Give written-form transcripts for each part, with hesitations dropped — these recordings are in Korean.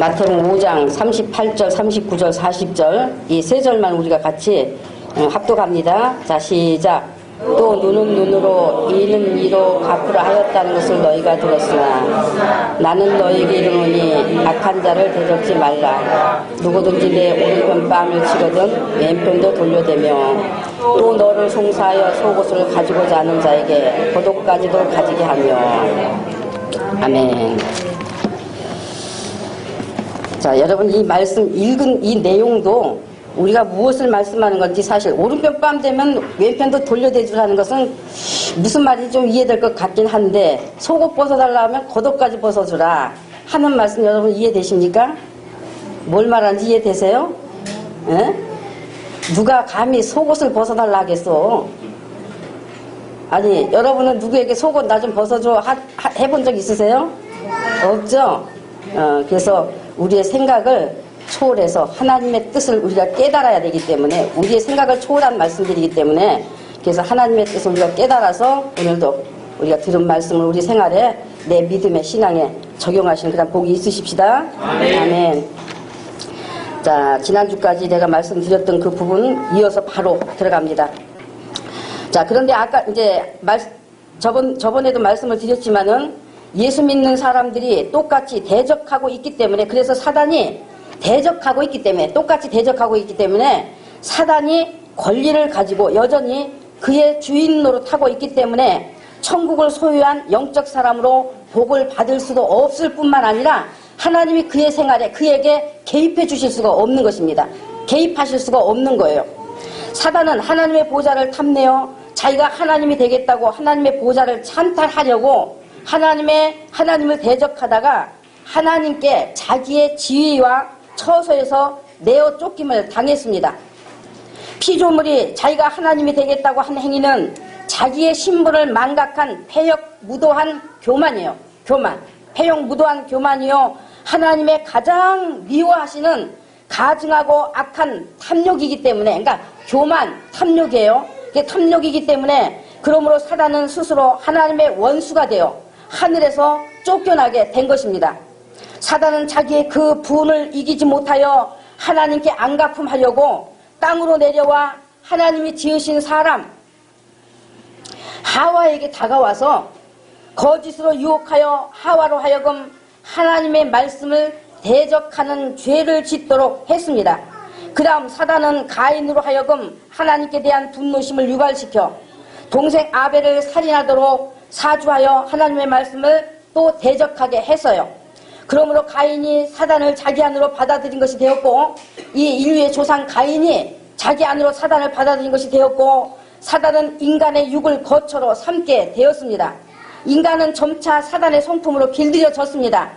마태복음 5장 38절, 39절, 40절 이 세 절만 우리가 같이 합독합니다. 자, 시작. 또 눈은 눈으로 이는 이로 갚으라 하였다는 것을 너희가 들었으나 나는 너희에게 이르노니 악한 자를 대적지 말라. 누구든지 내 오른편 뺨을 치거든 왼편도 돌려대며 또 너를 송사하여 속옷을 가지고자 하는 자에게 겉옷까지도 가지게 하며. 아멘. 자, 여러분 이 말씀 읽은 이 내용도 우리가 무엇을 말씀하는 건지 사실 오른편 뺨 되면 왼편도 돌려대주라는 것은 무슨 말인지 좀 이해될 것 같긴 한데 속옷 벗어달라 하면 겉옷까지 벗어주라 하는 말씀 여러분 이해되십니까? 뭘 말하는지 이해되세요? 에? 누가 감히 속옷을 벗어달라 하겠어? 아니 여러분은 누구에게 속옷 나 좀 벗어줘 해본 적 있으세요? 없죠? 그래서 우리의 생각을 초월해서 하나님의 뜻을 우리가 깨달아야 되기 때문에 우리의 생각을 초월한 말씀들이기 때문에 그래서 하나님의 뜻을 우리가 깨달아서 오늘도 우리가 들은 말씀을 우리 생활에 내 믿음의 신앙에 적용하시는 그런 복이 있으십시다. 아멘. 아멘. 자, 지난주까지 내가 말씀드렸던 그 부분 이어서 바로 들어갑니다. 자, 그런데 아까 이제 저번에도 말씀을 드렸지만은 예수 믿는 사람들이 똑같이 대적하고 있기 때문에 그래서 사단이 대적하고 있기 때문에 똑같이 대적하고 있기 때문에 사단이 권리를 가지고 여전히 그의 주인 노릇하고 있기 때문에 천국을 소유한 영적 사람으로 복을 받을 수도 없을 뿐만 아니라 하나님이 그의 생활에 그에게 개입해 주실 수가 없는 것입니다. 개입하실 수가 없는 거예요. 사단은 하나님의 보좌를 탐내어 자기가 하나님이 되겠다고 하나님의 보좌를 찬탈하려고 하나님을 대적하다가 하나님께 자기의 지위와 처소에서 내어 쫓김을 당했습니다. 피조물이 자기가 하나님이 되겠다고 한 행위는 자기의 신분을 망각한 패역무도한 교만이에요. 패역무도한 교만이요. 하나님의 가장 미워하시는 가증하고 악한 탐욕이기 때문에 그러니까 교만, 탐욕이에요. 그게 탐욕이기 때문에 그러므로 사단은 스스로 하나님의 원수가 되어 하늘에서 쫓겨나게 된 것입니다. 사단은 자기의 그 분을 이기지 못하여 하나님께 안갚음하려고 땅으로 내려와 하나님이 지으신 사람 하와에게 다가와서 거짓으로 유혹하여 하와로 하여금 하나님의 말씀을 대적하는 죄를 짓도록 했습니다. 그 다음 사단은 가인으로 하여금 하나님께 대한 분노심을 유발시켜 동생 아벨을 살인하도록 사주하여 하나님의 말씀을 또 대적하게 했어요. 그러므로 가인이 사단을 자기 안으로 받아들인 것이 되었고 이 인류의 조상 가인이 자기 안으로 사단을 받아들인 것이 되었고 사단은 인간의 육을 거처로 삼게 되었습니다. 인간은 점차 사단의 성품으로 길들여졌습니다.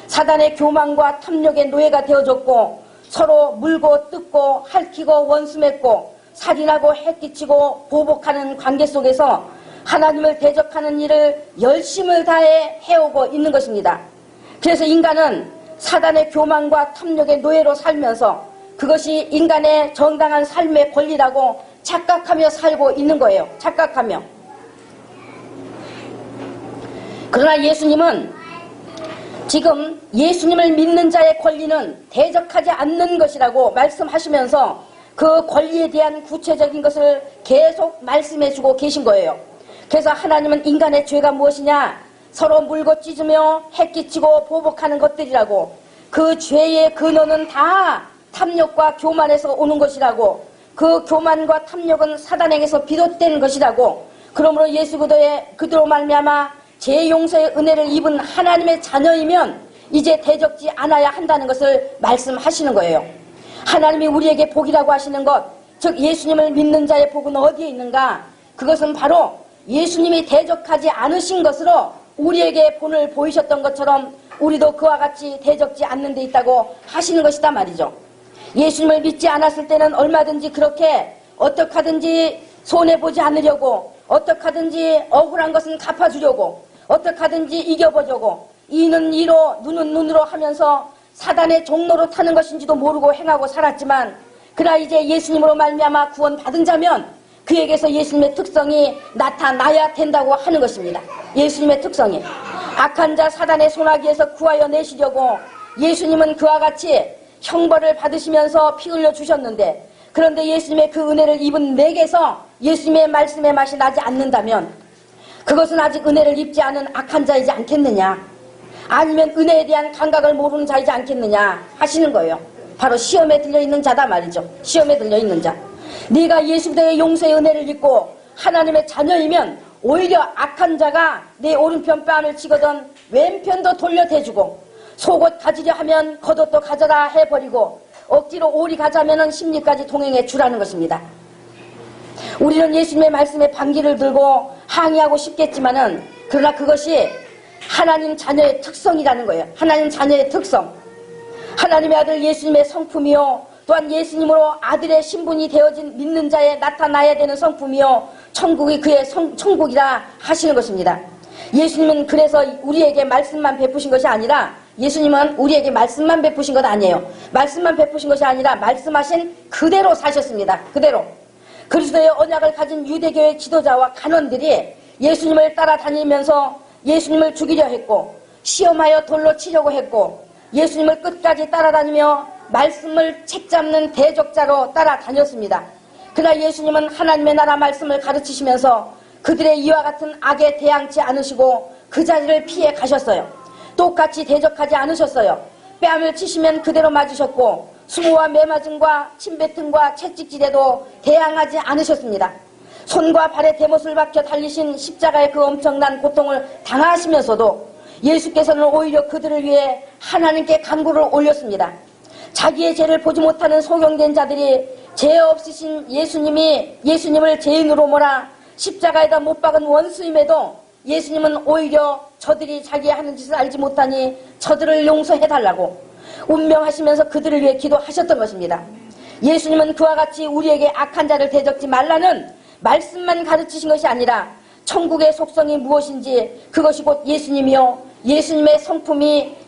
사단의 교만과 탐욕의 노예가 되어졌고 서로 물고 뜯고 핥히고 원수맺고 살인하고 해끼치고 보복하는 관계 속에서 하나님을 대적하는 일을 열심을 다해 해오고 있는 것입니다. 그래서 인간은 사단의 교만과 탐욕의 노예로 살면서 그것이 인간의 정당한 삶의 권리라고 착각하며 살고 있는 거예요. 착각하며. 그러나 예수님은 지금 예수님을 믿는 자의 권리는 대적하지 않는 것이라고 말씀하시면서 그 권리에 대한 구체적인 것을 계속 말씀해주고 계신 거예요. 그래서 하나님은 인간의 죄가 무엇이냐? 서로 물고 찢으며 해끼치고 보복하는 것들이라고 그 죄의 근원은 다 탐욕과 교만에서 오는 것이라고 그 교만과 탐욕은 사단에게서 비롯된 것이라고 그러므로 예수 그리스도로 말미암아 죄 용서의 은혜를 입은 하나님의 자녀이면 이제 대적지 않아야 한다는 것을 말씀하시는 거예요. 하나님이 우리에게 복이라고 하시는 것, 즉 예수님을 믿는 자의 복은 어디에 있는가? 그것은 바로 예수님이 대적하지 않으신 것으로 우리에게 본을 보이셨던 것처럼 우리도 그와 같이 대적지 않는 데 있다고 하시는 것이다 말이죠. 예수님을 믿지 않았을 때는 얼마든지 그렇게 어떻게 하든지 손해보지 않으려고 어떻게 하든지 억울한 것은 갚아주려고 어떻게 하든지 이겨보려고 이는 이로 눈은 눈으로 하면서 사단의 종로로 타는 것인지도 모르고 행하고 살았지만 그러나 이제 예수님으로 말미암아 구원받은 자면 그에게서 예수님의 특성이 나타나야 된다고 하는 것입니다. 예수님의 특성이 악한 자 사단의 손아귀에서 구하여 내시려고 예수님은 그와 같이 형벌을 받으시면서 피 흘려 주셨는데, 그런데 예수님의 그 은혜를 입은 내게서 예수님의 말씀의 맛이 나지 않는다면 그것은 아직 은혜를 입지 않은 악한 자이지 않겠느냐, 아니면 은혜에 대한 감각을 모르는 자이지 않겠느냐 하시는 거예요. 바로 시험에 들려있는 자다 말이죠. 시험에 들려있는 자. 네가 예수 그리스도의 용서의 은혜를 입고 하나님의 자녀이면 오히려 악한 자가 내 오른편 뺨을 치거든 왼편도 돌려대주고, 속옷 가지려 하면 겉옷도 가져라 해버리고, 억지로 오리 가자면은 심리까지 동행해 주라는 것입니다. 우리는 예수님의 말씀에 반기를 들고 항의하고 싶겠지만은, 그러나 그것이 하나님 자녀의 특성이라는 거예요. 하나님 자녀의 특성. 하나님의 아들 예수님의 성품이요, 또한 예수님으로 아들의 신분이 되어진 믿는 자에 나타나야 되는 성품이요, 천국이 그의 천국이라 하시는 것입니다. 예수님은 그래서 우리에게 말씀만 베푸신 것이 아니라, 예수님은 우리에게 말씀만 베푸신 것 아니에요. 말씀만 베푸신 것이 아니라 말씀하신 그대로 사셨습니다. 그대로. 그리스도의 언약을 가진 유대교의 지도자와 간원들이 예수님을 따라다니면서 예수님을 죽이려 했고, 시험하여 돌로 치려고 했고, 예수님을 끝까지 따라다니며 말씀을 책잡는 대적자로 따라다녔습니다. 그러나 예수님은 하나님의 나라 말씀을 가르치시면서 그들의 이와 같은 악에 대항치 않으시고 그 자리를 피해 가셨어요. 똑같이 대적하지 않으셨어요. 뺨을 치시면 그대로 맞으셨고, 수모와 매맞음과 침뱉음과 채찍질에도 대항하지 않으셨습니다. 손과 발에 대못을 박혀 달리신 십자가의 그 엄청난 고통을 당하시면서도 예수께서는 오히려 그들을 위해 하나님께 간구를 올렸습니다. 자기의 죄를 보지 못하는 소경된 자들이 죄 없으신 예수님을 죄인으로 몰아 십자가에다 못 박은 원수임에도 예수님은 오히려 저들이 자기 하는 짓을 알지 못하니 저들을 용서해달라고 운명하시면서 그들을 위해 기도하셨던 것입니다. 예수님은 그와 같이 우리에게 악한 자를 대적지 말라는 말씀만 가르치신 것이 아니라 천국의 속성이 무엇인지, 그것이 곧 예수님이요, 예수님의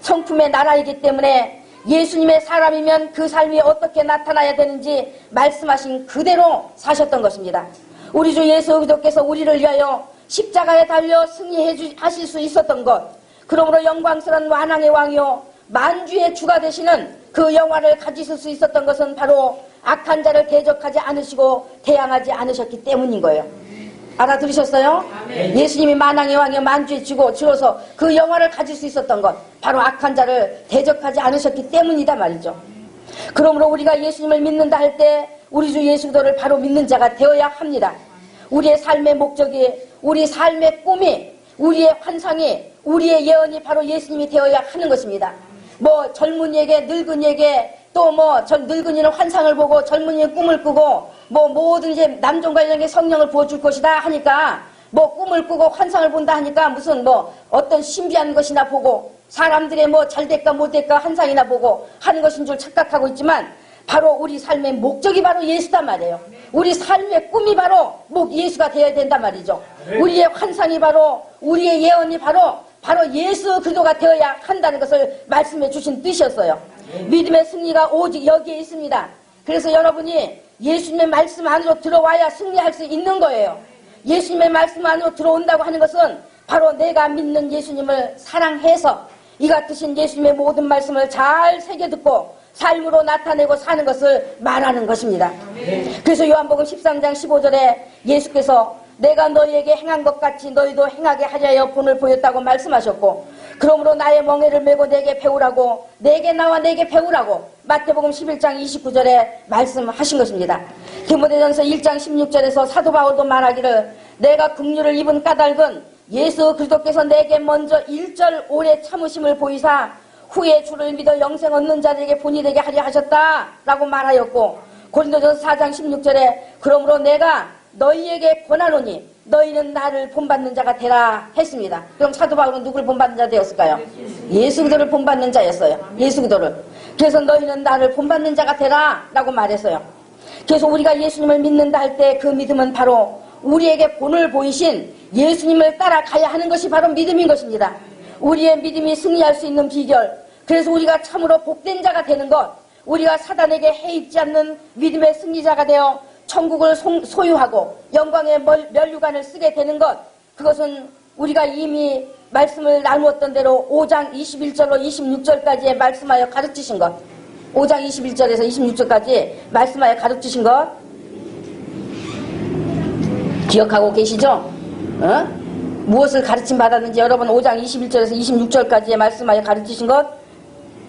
성품의 나라이기 때문에 예수님의 사람이면 그 삶이 어떻게 나타나야 되는지 말씀하신 그대로 사셨던 것입니다. 우리 주 예수 그리스도께서 우리를 위하여 십자가에 달려 승리하실 수 있었던 것, 그러므로 영광스러운 완왕의 왕이요 만주의 주가 되시는 그 영화를 가지실 수 있었던 것은 바로 악한 자를 대적하지 않으시고 대항하지 않으셨기 때문인 거예요. 알아들으셨어요? 아멘. 예수님이 만왕의 왕이요 만주의 주로서 그 영화를 가질 수 있었던 것, 바로 악한 자를 대적하지 않으셨기 때문이다 말이죠. 그러므로 우리가 예수님을 믿는다 할 때 우리 주 예수 그리스도를 바로 믿는 자가 되어야 합니다. 우리의 삶의 목적이, 우리 삶의 꿈이, 우리의 환상이, 우리의 예언이 바로 예수님이 되어야 하는 것입니다. 뭐 젊은이에게, 늙은이에게, 또 뭐 늙은이는 환상을 보고 젊은이는 꿈을 꾸고, 뭐 뭐든지 남종관령의 성령을 부어줄 것이다 하니까 뭐 꿈을 꾸고 환상을 본다 하니까 무슨 뭐 어떤 신비한 것이나 보고, 사람들의 뭐 잘될까 못될까 환상이나 보고 하는 것인 줄 착각하고 있지만, 바로 우리 삶의 목적이 바로 예수단 말이에요. 우리 삶의 꿈이 바로 예수가 되어야 된단 말이죠. 우리의 환상이 바로, 우리의 예언이 바로 예수 그리스도가 되어야 한다는 것을 말씀해 주신 뜻이었어요. 믿음의 승리가 오직 여기에 있습니다. 그래서 여러분이 예수님의 말씀 안으로 들어와야 승리할 수 있는 거예요. 예수님의 말씀 안으로 들어온다고 하는 것은 바로 내가 믿는 예수님을 사랑해서 이 같으신 예수님의 모든 말씀을 잘 새겨듣고 삶으로 나타내고 사는 것을 말하는 것입니다. 그래서 요한복음 13장 15절에 예수께서 내가 너희에게 행한 것 같이 너희도 행하게 하려 본을 보였다고 말씀하셨고, 그러므로 나의 멍에를 메고 내게 배우라고, 내게 나와 내게 배우라고 마태복음 11장 29절에 말씀하신 것입니다. 디모데전서 1장 16절에서 사도 바울도 말하기를, 내가 긍휼을 입은 까닭은 예수 그리스도께서 내게 먼저 1절 오래 참으심을 보이사 후에 주를 믿어 영생 얻는 자들에게 본이 되게 하려 하셨다라고 말하였고, 고린도전서 4장 16절에 그러므로 내가 너희에게 권하노니 너희는 나를 본받는 자가 되라 했습니다. 그럼 사도 바울은 누구를 본받는 자 되었을까요? 예수 그리스도를 본받는 자였어요. 예수 그리스도를. 그래서 너희는 나를 본받는 자가 되라 라고 말했어요. 그래서 우리가 예수님을 믿는다 할 때 그 믿음은 바로 우리에게 본을 보이신 예수님을 따라가야 하는 것이 바로 믿음인 것입니다. 우리의 믿음이 승리할 수 있는 비결, 그래서 우리가 참으로 복된 자가 되는 것, 우리가 사단에게 해입지 않는 믿음의 승리자가 되어 천국을 소유하고 영광의 면류관을 쓰게 되는 것, 그것은 우리가 이미 말씀을 나누었던 대로 5장 21절로 26절까지의 말씀하여 가르치신 것, 5장 21절에서 26절까지 말씀하여 가르치신 것 기억하고 계시죠? 무엇을 가르침 받았는지 여러분 5장 21절에서 26절까지의 말씀하여 가르치신 것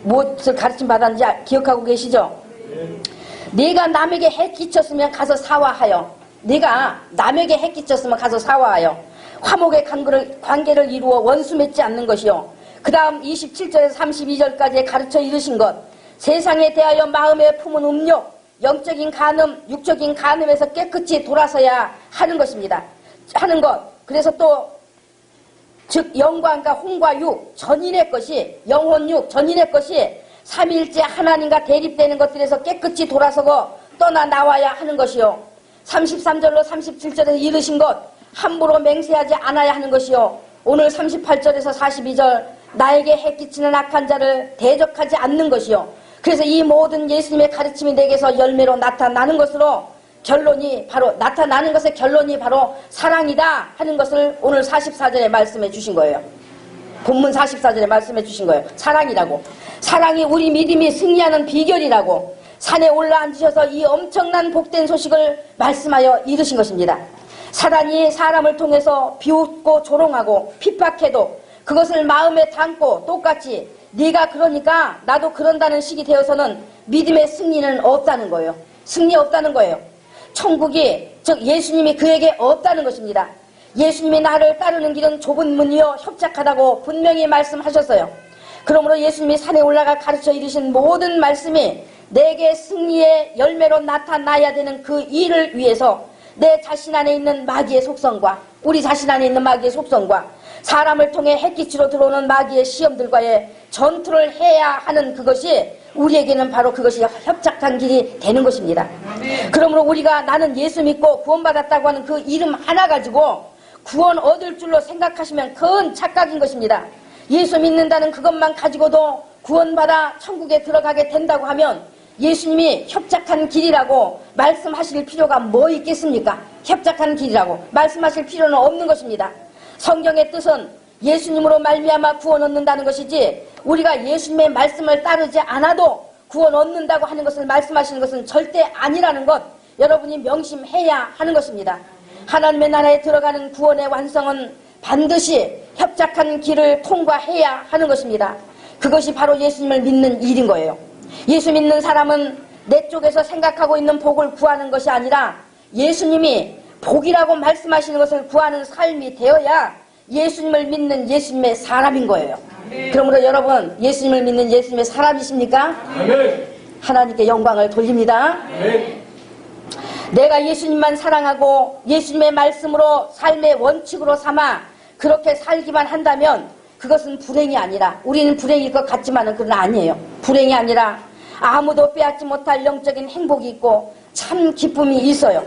무엇을 가르침 받았는지 기억하고 계시죠? 네가 남에게 해 끼쳤으면 가서 사화하여, 네가 남에게 해 끼쳤으면 가서 사화하여 화목의 관계를 이루어 원수 맺지 않는 것이요. 그 다음 27절에서 32절까지 가르쳐 이르신 것, 세상에 대하여 마음에 품은 음욕, 영적인 간음, 육적인 간음에서 깨끗이 돌아서야 하는 것입니다. 하는 것. 그래서 또 즉 영광과 혼과 육, 전인의 것이, 영혼육, 전인의 것이 삼위일체 하나님과 대립되는 것들에서 깨끗이 돌아서고 떠나 나와야 하는 것이요. 33절로 37절에서 이르신 것, 함부로 맹세하지 않아야 하는 것이요. 오늘 38절에서 42절, 나에게 해끼치는 악한 자를 대적하지 않는 것이요. 그래서 이 모든 예수님의 가르침이 내게서 열매로 나타나는 것으로 나타나는 것의 결론이 바로 사랑이다 하는 것을 오늘 44절에 말씀해 주신 거예요. 본문 44절에 말씀해 주신 거예요. 사랑이라고. 사랑이 우리 믿음이 승리하는 비결이라고 산에 올라앉으셔서 이 엄청난 복된 소식을 말씀하여 이르신 것입니다. 사단이 사람을 통해서 비웃고 조롱하고 핍박해도 그것을 마음에 담고 똑같이 네가 그러니까 나도 그런다는 식이 되어서는 믿음의 승리는 없다는 거예요. 승리 없다는 거예요. 천국이 즉 예수님이 그에게 없다는 것입니다. 예수님이 나를 따르는 길은 좁은 문이요 협착하다고 분명히 말씀하셨어요. 그러므로 예수님이 산에 올라가 가르쳐 이르신 모든 말씀이 내게 승리의 열매로 나타나야 되는 그 일을 위해서 내 자신 안에 있는 마귀의 속성과 우리 자신 안에 있는 마귀의 속성과 사람을 통해 햇기치로 들어오는 마귀의 시험들과의 전투를 해야 하는 그것이 우리에게는 바로 그것이 협착한 길이 되는 것입니다. 그러므로 우리가 나는 예수 믿고 구원받았다고 하는 그 이름 하나 가지고 구원 얻을 줄로 생각하시면 큰 착각인 것입니다. 예수 믿는다는 그것만 가지고도 구원받아 천국에 들어가게 된다고 하면 예수님이 협착한 길이라고 말씀하실 필요가 뭐 있겠습니까? 협착한 길이라고 말씀하실 필요는 없는 것입니다. 성경의 뜻은 예수님으로 말미암아 구원 얻는다는 것이지 우리가 예수님의 말씀을 따르지 않아도 구원 얻는다고 하는 것을 말씀하시는 것은 절대 아니라는 것 여러분이 명심해야 하는 것입니다. 하나님의 나라에 들어가는 구원의 완성은 반드시 협착한 길을 통과해야 하는 것입니다. 그것이 바로 예수님을 믿는 일인 거예요. 예수 믿는 사람은 내 쪽에서 생각하고 있는 복을 구하는 것이 아니라 예수님이 복이라고 말씀하시는 것을 구하는 삶이 되어야 예수님을 믿는 예수님의 사람인 거예요. 그러므로 여러분 예수님을 믿는 예수님의 사람이십니까? 하나님께 영광을 돌립니다. 내가 예수님만 사랑하고 예수님의 말씀으로 삶의 원칙으로 삼아 그렇게 살기만 한다면 그것은 불행이 아니라 우리는 불행일 것 같지만은 그건 아니에요. 불행이 아니라 아무도 빼앗지 못할 영적인 행복이 있고 참 기쁨이 있어요.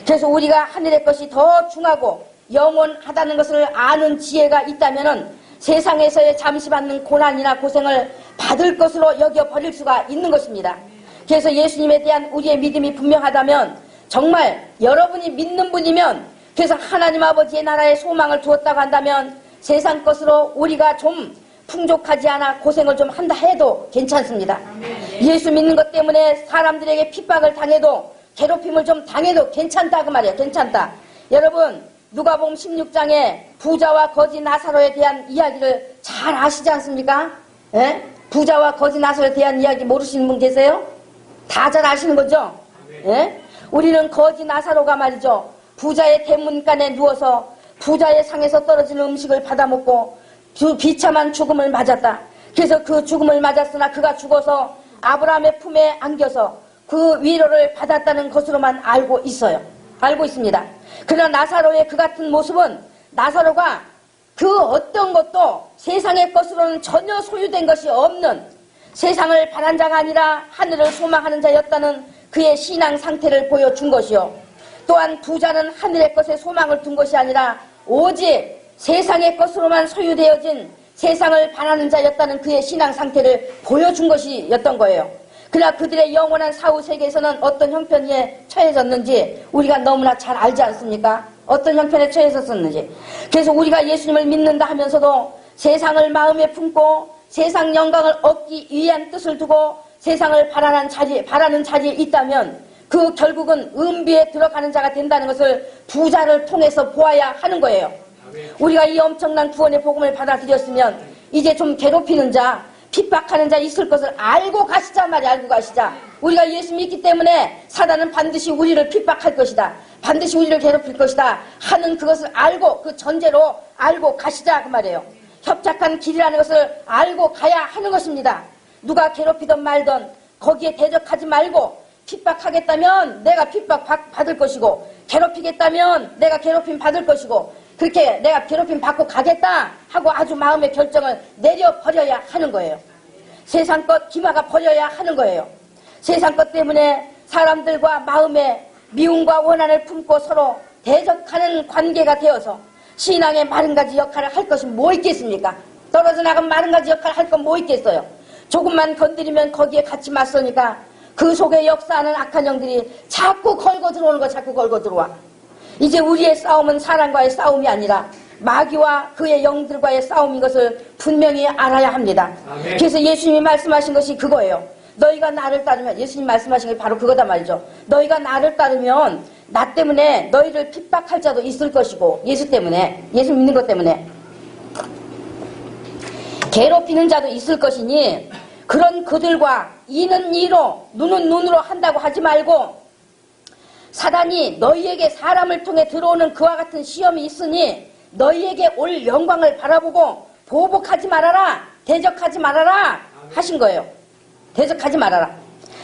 그래서 우리가 하늘의 것이 더 중하고 영원하다는 것을 아는 지혜가 있다면은 세상에서의 잠시 받는 고난이나 고생을 받을 것으로 여겨버릴 수가 있는 것입니다. 그래서 예수님에 대한 우리의 믿음이 분명하다면 정말 여러분이 믿는 분이면 그래서 하나님 아버지의 나라에 소망을 두었다고 한다면 세상 것으로 우리가 좀 풍족하지 않아 고생을 좀 한다 해도 괜찮습니다. 예수 믿는 것 때문에 사람들에게 핍박을 당해도 괴롭힘을 좀 당해도 괜찮다 그 말이에요. 괜찮다. 여러분 누가복음 16장에 부자와 거지 나사로에 대한 이야기를 잘 아시지 않습니까? 예? 부자와 거지 나사로에 대한 이야기 모르시는 분 계세요? 다 잘 아시는 거죠? 예? 우리는 거지 나사로가 말이죠. 부자의 대문간에 누워서 부자의 상에서 떨어지는 음식을 받아먹고 비참한 죽음을 맞았다. 그래서 그 죽음을 맞았으나 그가 죽어서 아브라함의 품에 안겨서 그 위로를 받았다는 것으로만 알고 있어요. 알고 있습니다. 그러나 나사로의 그 같은 모습은 나사로가 그 어떤 것도 세상의 것으로는 전혀 소유된 것이 없는 세상을 바란 자가 아니라 하늘을 소망하는 자였다는 그의 신앙 상태를 보여준 것이요. 또한 부자는 하늘의 것에 소망을 둔 것이 아니라 오직 세상의 것으로만 소유되어진 세상을 바라는 자였다는 그의 신앙 상태를 보여준 것이었던 거예요. 그러나 그들의 영원한 사후 세계에서는 어떤 형편에 처해졌는지 우리가 너무나 잘 알지 않습니까? 어떤 형편에 처해졌었는지. 그래서 우리가 예수님을 믿는다 하면서도 세상을 마음에 품고 세상 영광을 얻기 위한 뜻을 두고 세상을 바라는 자리에 있다면 그 결국은 음비에 들어가는 자가 된다는 것을 부자를 통해서 보아야 하는 거예요. 우리가 이 엄청난 구원의 복음을 받아들였으면 이제 좀 괴롭히는 자, 핍박하는 자 있을 것을 알고 가시자 말이야. 알고 가시자. 우리가 예수 믿기 때문에 사단은 반드시 우리를 핍박할 것이다. 반드시 우리를 괴롭힐 것이다 하는 그것을 알고 그 전제로 알고 가시자 그 말이에요. 협착한 길이라는 것을 알고 가야 하는 것입니다. 누가 괴롭히든 말든 거기에 대적하지 말고 핍박하겠다면 내가 핍박 받을 것이고 괴롭히겠다면 내가 괴롭힘 받을 것이고 그렇게 내가 괴롭힘 받고 가겠다 하고 아주 마음의 결정을 내려버려야 하는 거예요. 세상 것 기마가 버려야 하는 거예요. 세상 것 때문에 사람들과 마음에 미움과 원한을 품고 서로 대적하는 관계가 되어서 신앙의 마른 가지 역할을 할 것이 뭐 있겠습니까? 떨어져 나간 마른 가지 역할을 할 건 뭐 있겠어요? 조금만 건드리면 거기에 같이 맞서니까 그 속에 역사하는 악한 영들이 자꾸 걸고 들어오는 거 자꾸 걸고 들어와. 이제 우리의 싸움은 사람과의 싸움이 아니라 마귀와 그의 영들과의 싸움인 것을 분명히 알아야 합니다. 아멘. 그래서 예수님이 말씀하신 것이 그거예요. 너희가 나를 따르면, 예수님 말씀하신 게 바로 그거다 말이죠. 너희가 나를 따르면 나 때문에 너희를 핍박할 자도 있을 것이고, 예수 때문에, 예수 믿는 것 때문에 괴롭히는 자도 있을 것이니 그런 그들과 이는 이로 눈은 눈으로 한다고 하지 말고 사단이 너희에게 사람을 통해 들어오는 그와 같은 시험이 있으니 너희에게 올 영광을 바라보고 보복하지 말아라, 대적하지 말아라 하신 거예요. 대적하지 말아라.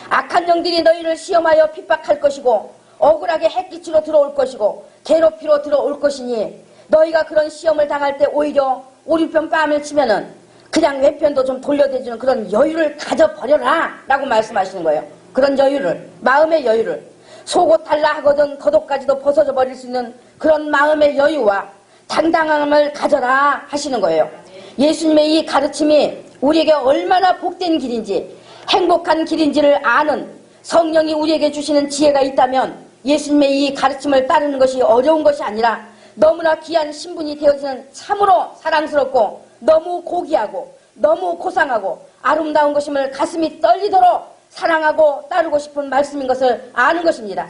악한 영들이 너희를 시험하여 핍박할 것이고 억울하게 해끼치러 들어올 것이고 괴롭히러 들어올 것이니 너희가 그런 시험을 당할 때 오히려 오른편 뺨을 치면은 그냥 왼편도 좀 돌려대주는 그런 여유를 가져버려라 라고 말씀하시는 거예요. 그런 여유를, 마음의 여유를. 속옷 달라 하거든 겉옷까지도 벗어져 버릴 수 있는 그런 마음의 여유와 당당함을 가져라 하시는 거예요. 예수님의 이 가르침이 우리에게 얼마나 복된 길인지 행복한 길인지를 아는 성령이 우리에게 주시는 지혜가 있다면 예수님의 이 가르침을 따르는 것이 어려운 것이 아니라 너무나 귀한 신분이 되어지는 참으로 사랑스럽고 너무 고귀하고 너무 고상하고 아름다운 것임을 가슴이 떨리도록 사랑하고 따르고 싶은 말씀인 것을 아는 것입니다.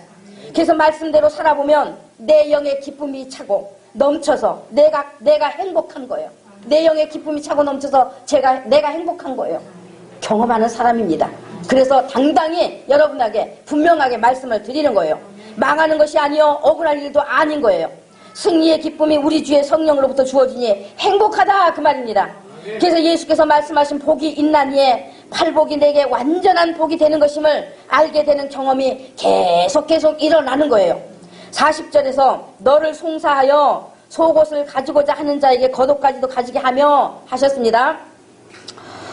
그래서 말씀대로 살아보면 내 영의 기쁨이 차고 넘쳐서 내가 행복한 거예요. 내 영의 기쁨이 차고 넘쳐서 내가 행복한 거예요. 경험하는 사람입니다. 그래서 당당히 여러분에게 분명하게 말씀을 드리는 거예요. 망하는 것이 아니요 억울할 일도 아닌 거예요. 승리의 기쁨이 우리 주의 성령으로부터 주어지니 행복하다 그 말입니다. 그래서 예수께서 말씀하신 복이 있나니에 팔복이 내게 완전한 복이 되는 것임을 알게 되는 경험이 계속 일어나는 거예요. 40절에서 너를 송사하여 속옷을 가지고자 하는 자에게 겉옷까지도 가지게 하며 하셨습니다.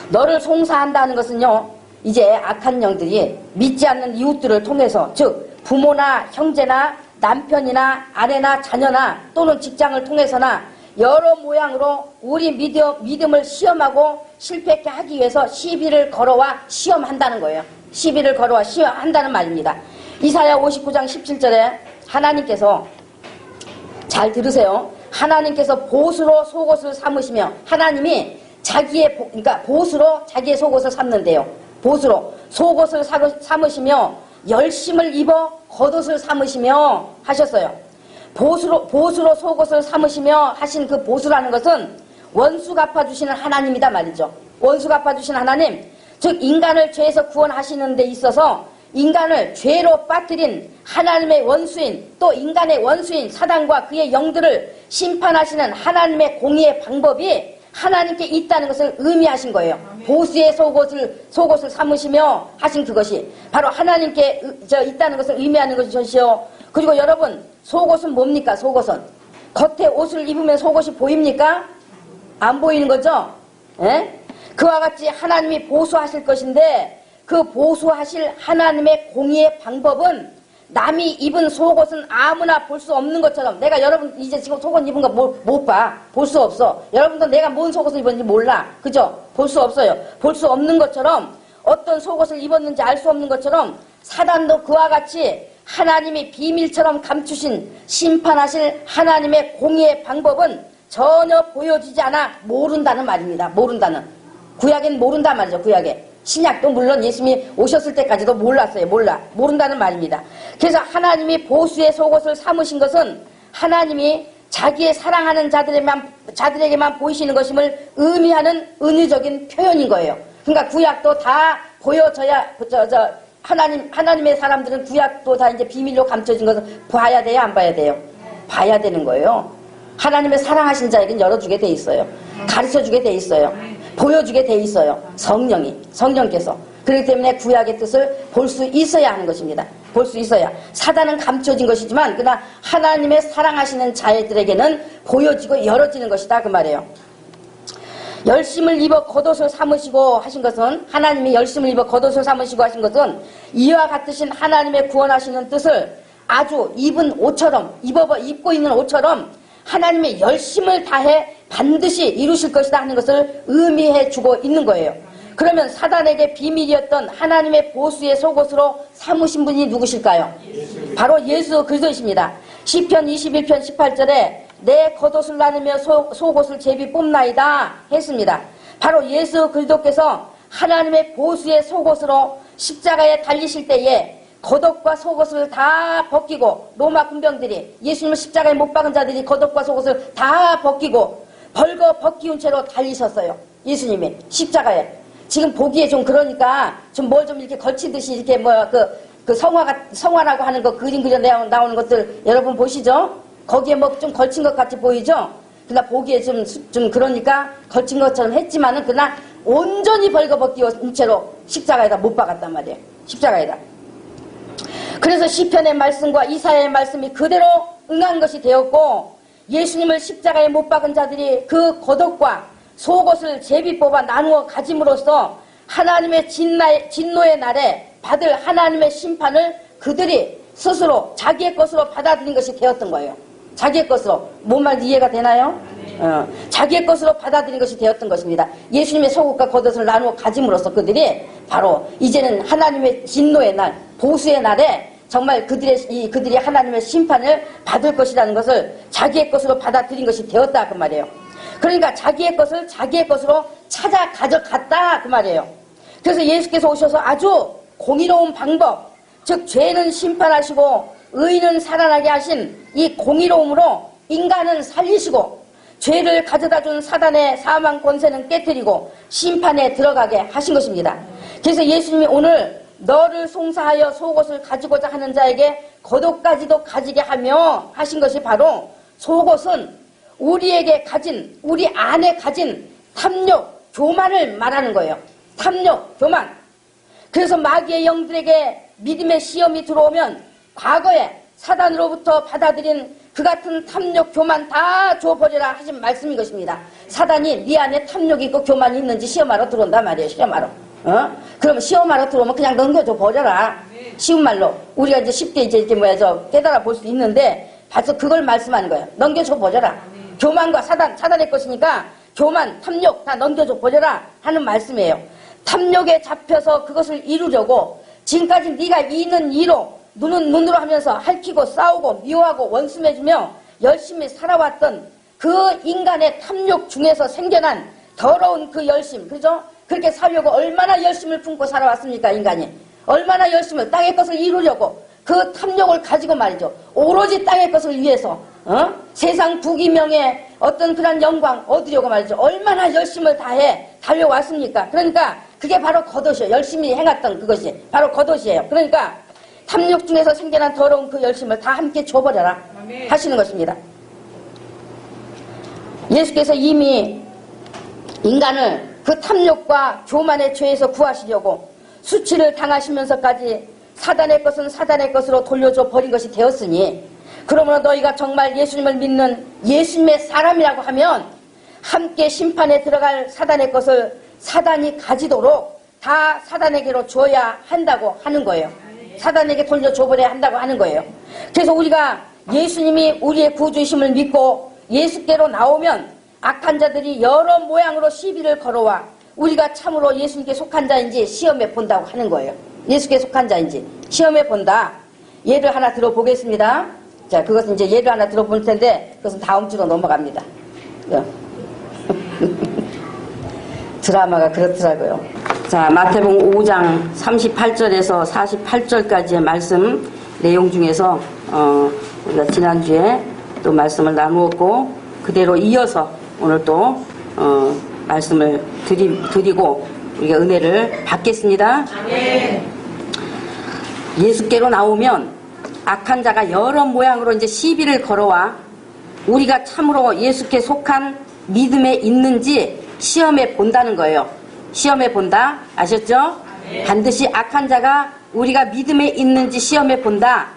너를 송사한다는 것은요, 이제 악한 영들이 믿지 않는 이웃들을 통해서, 즉 부모나 형제나 남편이나 아내나 자녀나 또는 직장을 통해서나 여러 모양으로 우리 믿음을 시험하고 실패하게 하기 위해서 시비를 걸어와 시험한다는 거예요. 시비를 걸어와 시험한다는 말입니다. 이사야 59장 17절에 하나님께서, 잘 들으세요. 하나님께서 보수로 속옷을 삼으시며, 하나님이 그러니까 보수로 자기의 속옷을 삼는데요. 보수로 속옷을 삼으시며 열심을 입어 겉옷을 삼으시며 하셨어요. 보수로 속옷을 삼으시며 하신 그 보수라는 것은 원수 갚아주시는 하나님이다 말이죠. 원수 갚아주시는 하나님, 즉 인간을 죄에서 구원하시는 데 있어서 인간을 죄로 빠뜨린 하나님의 원수인, 또 인간의 원수인 사단과 그의 영들을 심판하시는 하나님의 공의의 방법이 하나님께 있다는 것을 의미하신 거예요. 보수의 속옷을 삼으시며 하신 그것이 바로 하나님께 있다는 것을 의미하는 것이죠. 그리고 여러분, 속옷은 뭡니까? 속옷은 겉에 옷을 입으면 속옷이 보입니까? 안 보이는 거죠? 예? 그와 같이 하나님이 보수하실 것인데 그 보수하실 하나님의 공의의 방법은 남이 입은 속옷은 아무나 볼 수 없는 것처럼, 내가 여러분 이제 지금 속옷 입은 거 못 봐. 볼 수 없어. 여러분도 내가 뭔 속옷을 입었는지 몰라. 그죠? 볼 수 없어요. 볼 수 없는 것처럼 어떤 속옷을 입었는지 알 수 없는 것처럼 사단도 그와 같이 하나님이 비밀처럼 감추신 심판하실 하나님의 공의의 방법은 전혀 보여지지 않아 모른다는 말입니다. 모른다는. 구약엔 모른단 말이죠. 구약에. 신약도 물론 예수님이 오셨을 때까지도 몰랐어요. 모른다는 말입니다. 그래서 하나님이 보수의 속옷을 삼으신 것은 하나님이 자기의 사랑하는 자들에게만 보이시는 것임을 의미하는 은유적인 표현인 거예요. 그러니까 구약도 다 보여져야, 하나님의 사람들은 구약도 다 이제 비밀로 감춰진 것을 봐야 돼요? 안 봐야 돼요? 봐야 되는 거예요. 하나님의 사랑하신 자에게는 열어주게 돼 있어요. 가르쳐주게 돼 있어요. 보여주게 돼 있어요. 성령께서. 그렇기 때문에 구약의 뜻을 볼 수 있어야 하는 것입니다. 볼 수 있어야. 사단은 감춰진 것이지만 그러나 하나님의 사랑하시는 자들에게는 보여지고 열어지는 것이다 그 말이에요. 열심을 입어 겉옷을 삼으시고 하신 것은 하나님이 열심을 입어 겉옷을 삼으시고 하신 것은 이와 같으신 하나님의 구원하시는 뜻을 아주 입은 옷처럼 입고 있는 옷처럼 하나님의 열심을 다해 반드시 이루실 것이다 하는 것을 의미해 주고 있는 거예요. 그러면 사단에게 비밀이었던 하나님의 보수의 속옷으로 삼으신 분이 누구실까요? 바로 예수 그리스도이십니다. 시편 21편 18절에 내 겉옷을 나누며 속옷을 제비 뽑나이다 했습니다. 바로 예수 그리스도께서 하나님의 보수의 속옷으로 십자가에 달리실 때에 겉옷과 속옷을 다 벗기고 로마 군병들이 예수님을 십자가에 못 박은 자들이 겉옷과 속옷을 다 벗기고 벌거 벗기운 채로 달리셨어요. 예수님이 십자가에. 지금 보기에 좀 그러니까 좀 뭘 좀 이렇게 걸치듯이 이렇게 그 성화라고 하는 거 그림 그려 나오는 것들 여러분 보시죠? 거기에 뭐 좀 걸친 것 같이 보이죠? 그러나 보기에 좀 그러니까 걸친 것처럼 했지만은 그러나 온전히 벌거벗기운 채로 십자가에다 못 박았단 말이에요. 십자가에다. 그래서 시편의 말씀과 이사야의 말씀이 그대로 응한 것이 되었고 예수님을 십자가에 못 박은 자들이 그 겉옷과 속옷을 제비 뽑아 나누어 가짐으로써 하나님의 진노의 날에 받을 하나님의 심판을 그들이 스스로 자기의 것으로 받아들인 것이 되었던 거예요. 자기의 것으로. 뭔 말인지 이해가 되나요? 자기의 것으로 받아들인 것이 되었던 것입니다. 예수님의 속옷과 겉옷을 나누어 가짐으로써 그들이 바로 이제는 하나님의 진노의 날, 보수의 날에 정말 그들이 하나님의 심판을 받을 것이라는 것을 자기의 것으로 받아들인 것이 되었다 그 말이에요. 그러니까 자기의 것을 자기의 것으로 찾아 가져갔다 그 말이에요. 그래서 예수께서 오셔서 아주 공의로운 방법, 즉 죄는 심판하시고 의인은 살아나게 하신 이 공의로움으로 인간은 살리시고 죄를 가져다 준 사단의 사망 권세는 깨뜨리고 심판에 들어가게 하신 것입니다. 그래서 예수님이 오늘 너를 송사하여 속옷을 가지고자 하는 자에게 겉옷까지도 가지게 하며 하신 것이 바로 속옷은 우리 안에 가진 탐욕, 교만을 말하는 거예요. 탐욕, 교만. 그래서 마귀의 영들에게 믿음의 시험이 들어오면 과거에 사단으로부터 받아들인 그 같은 탐욕, 교만 다 줘버려라 하신 말씀인 것입니다. 사단이 네 안에 탐욕이 있고 교만이 있는지 시험하러 들어온단 말이에요. 시험하러. 그러면 시험하러 들어오면 그냥 넘겨줘 버려라. 쉬운 말로 우리가 이제 쉽게 이렇게 깨달아 볼 수 있는데 벌써 그걸 말씀하는 거예요. 넘겨줘 버려라. 교만과 사단의 것이니까 교만, 탐욕 다 넘겨줘 버려라 하는 말씀이에요. 탐욕에 잡혀서 그것을 이루려고 지금까지 네가 있는 이로 눈으로 하면서 핥히고 싸우고 미워하고 원수매주며 열심히 살아왔던 그 인간의 탐욕 중에서 생겨난 더러운 그 열심, 그죠? 그렇게 살려고 얼마나 열심을 품고 살아왔습니까, 인간이? 얼마나 열심을 땅의 것을 이루려고 그 탐욕을 가지고 말이죠. 오로지 땅의 것을 위해서 세상 부귀명예 어떤 그런 영광 얻으려고 말이죠. 얼마나 열심을 다해 달려왔습니까? 그러니까 그게 바로 겉옷이에요. 열심히 행했던 그것이 바로 겉옷이에요. 그러니까 탐욕 중에서 생겨난 더러운 그 열심을 다 함께 줘버려라 하시는 것입니다. 예수께서 이미 인간을 그 탐욕과 교만의 죄에서 구하시려고 수치를 당하시면서까지 사단의 것은 사단의 것으로 돌려줘 버린 것이 되었으니 그러므로 너희가 정말 예수님을 믿는 예수님의 사람이라고 하면 함께 심판에 들어갈 사단의 것을 사단이 가지도록 다 사단에게로 줘야 한다고 하는 거예요. 사단에게 돌려줘버려야 한다고 하는 거예요. 그래서 우리가 예수님이 우리의 구주이심을 믿고 예수께로 나오면 악한 자들이 여러 모양으로 시비를 걸어와 우리가 참으로 예수님께 속한 자인지 시험해 본다고 하는 거예요. 예수께 속한 자인지 시험해 본다. 예를 하나 들어보겠습니다. 자, 그것은 이제 예를 하나 들어볼 텐데 그것은 다음 주로 넘어갑니다. 드라마가 그렇더라고요. 자, 마태복음 5장 38절에서 48절까지의 말씀 내용 중에서 우리가 지난주에 또 말씀을 나누었고 그대로 이어서 오늘 또 말씀을 드리고 우리가 은혜를 받겠습니다. 예수께로 나오면 악한 자가 여러 모양으로 이제 시비를 걸어와 우리가 참으로 예수께 속한 믿음에 있는지 시험해 본다는 거예요. 시험해 본다. 아셨죠? 반드시 악한 자가 우리가 믿음에 있는지 시험해 본다.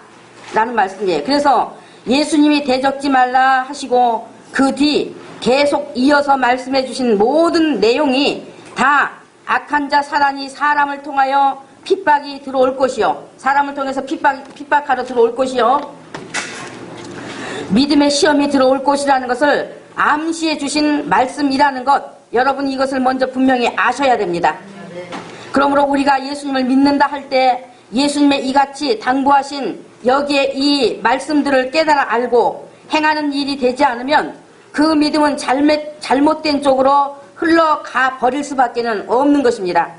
라는 말씀이에요. 그래서 예수님이 대적지 말라 하시고 그 뒤 계속 이어서 말씀해 주신 모든 내용이 다 악한 자 사단이 사람을 통하여 핍박이 들어올 것이요. 사람을 통해서 핍박하러 들어올 것이요. 믿음의 시험이 들어올 것이라는 것을 암시해 주신 말씀이라는 것, 여러분 이것을 먼저 분명히 아셔야 됩니다. 그러므로 우리가 예수님을 믿는다 할 때 예수님의 이같이 당부하신 여기에 이 말씀들을 깨달아 알고 행하는 일이 되지 않으면 그 믿음은 잘못된 쪽으로 흘러가 버릴 수밖에 없는 것입니다.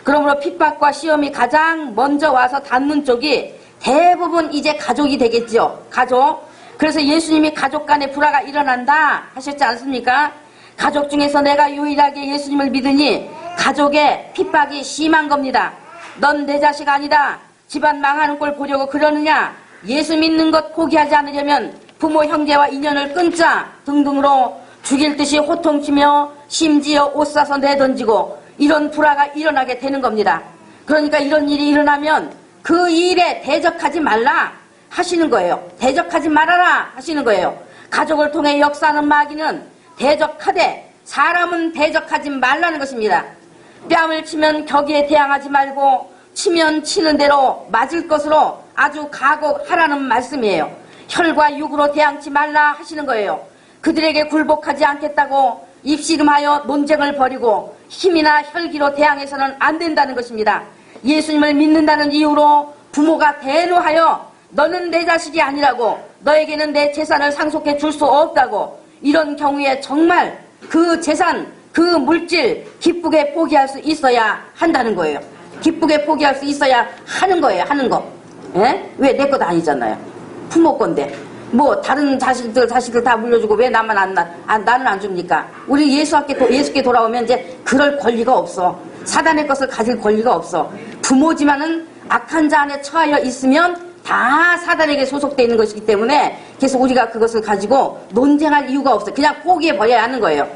그러므로 핍박과 시험이 가장 먼저 와서 닿는 쪽이 대부분 이제 가족이 되겠죠. 가족. 그래서 예수님이 가족 간에 불화가 일어난다 하셨지 않습니까? 가족 중에서 내가 유일하게 예수님을 믿으니 가족의 핍박이 심한 겁니다. 넌 내 자식 아니다. 집안 망하는 꼴 보려고 그러느냐? 예수 믿는 것 포기하지 않으려면 부모 형제와 인연을 끊자 등등으로 죽일 듯이 호통치며 심지어 옷 사서 내던지고 이런 불화가 일어나게 되는 겁니다. 그러니까 이런 일이 일어나면 그 일에 대적하지 말라 하시는 거예요. 대적하지 말아라 하시는 거예요. 가족을 통해 역사하는 마귀는 대적하되 사람은 대적하지 말라는 것입니다. 뺨을 치면 격에 대항하지 말고 치면 치는 대로 맞을 것으로 아주 각오하라는 말씀이에요. 혈과 육으로 대항치 말라 하시는 거예요. 그들에게 굴복하지 않겠다고 입씨름하여 논쟁을 벌이고 힘이나 혈기로 대항해서는 안 된다는 것입니다. 예수님을 믿는다는 이유로 부모가 대노하여 너는 내 자식이 아니라고 너에게는 내 재산을 상속해 줄 수 없다고 이런 경우에 정말 그 재산, 그 물질 기쁘게 포기할 수 있어야 한다는 거예요. 기쁘게 포기할 수 있어야 하는 거예요. 하는 거. 예? 왜 내 것 아니잖아요. 부모 건데. 뭐 다른 자식들 다 물려주고 왜 나는 안 줍니까? 우리 예수께 돌아오면 이제 그럴 권리가 없어. 사단의 것을 가질 권리가 없어. 부모지만은 악한 자 안에 처하여 있으면 다 사단에게 소속되어 있는 것이기 때문에 계속 우리가 그것을 가지고 논쟁할 이유가 없어요. 그냥 포기해 버려야 하는 거예요.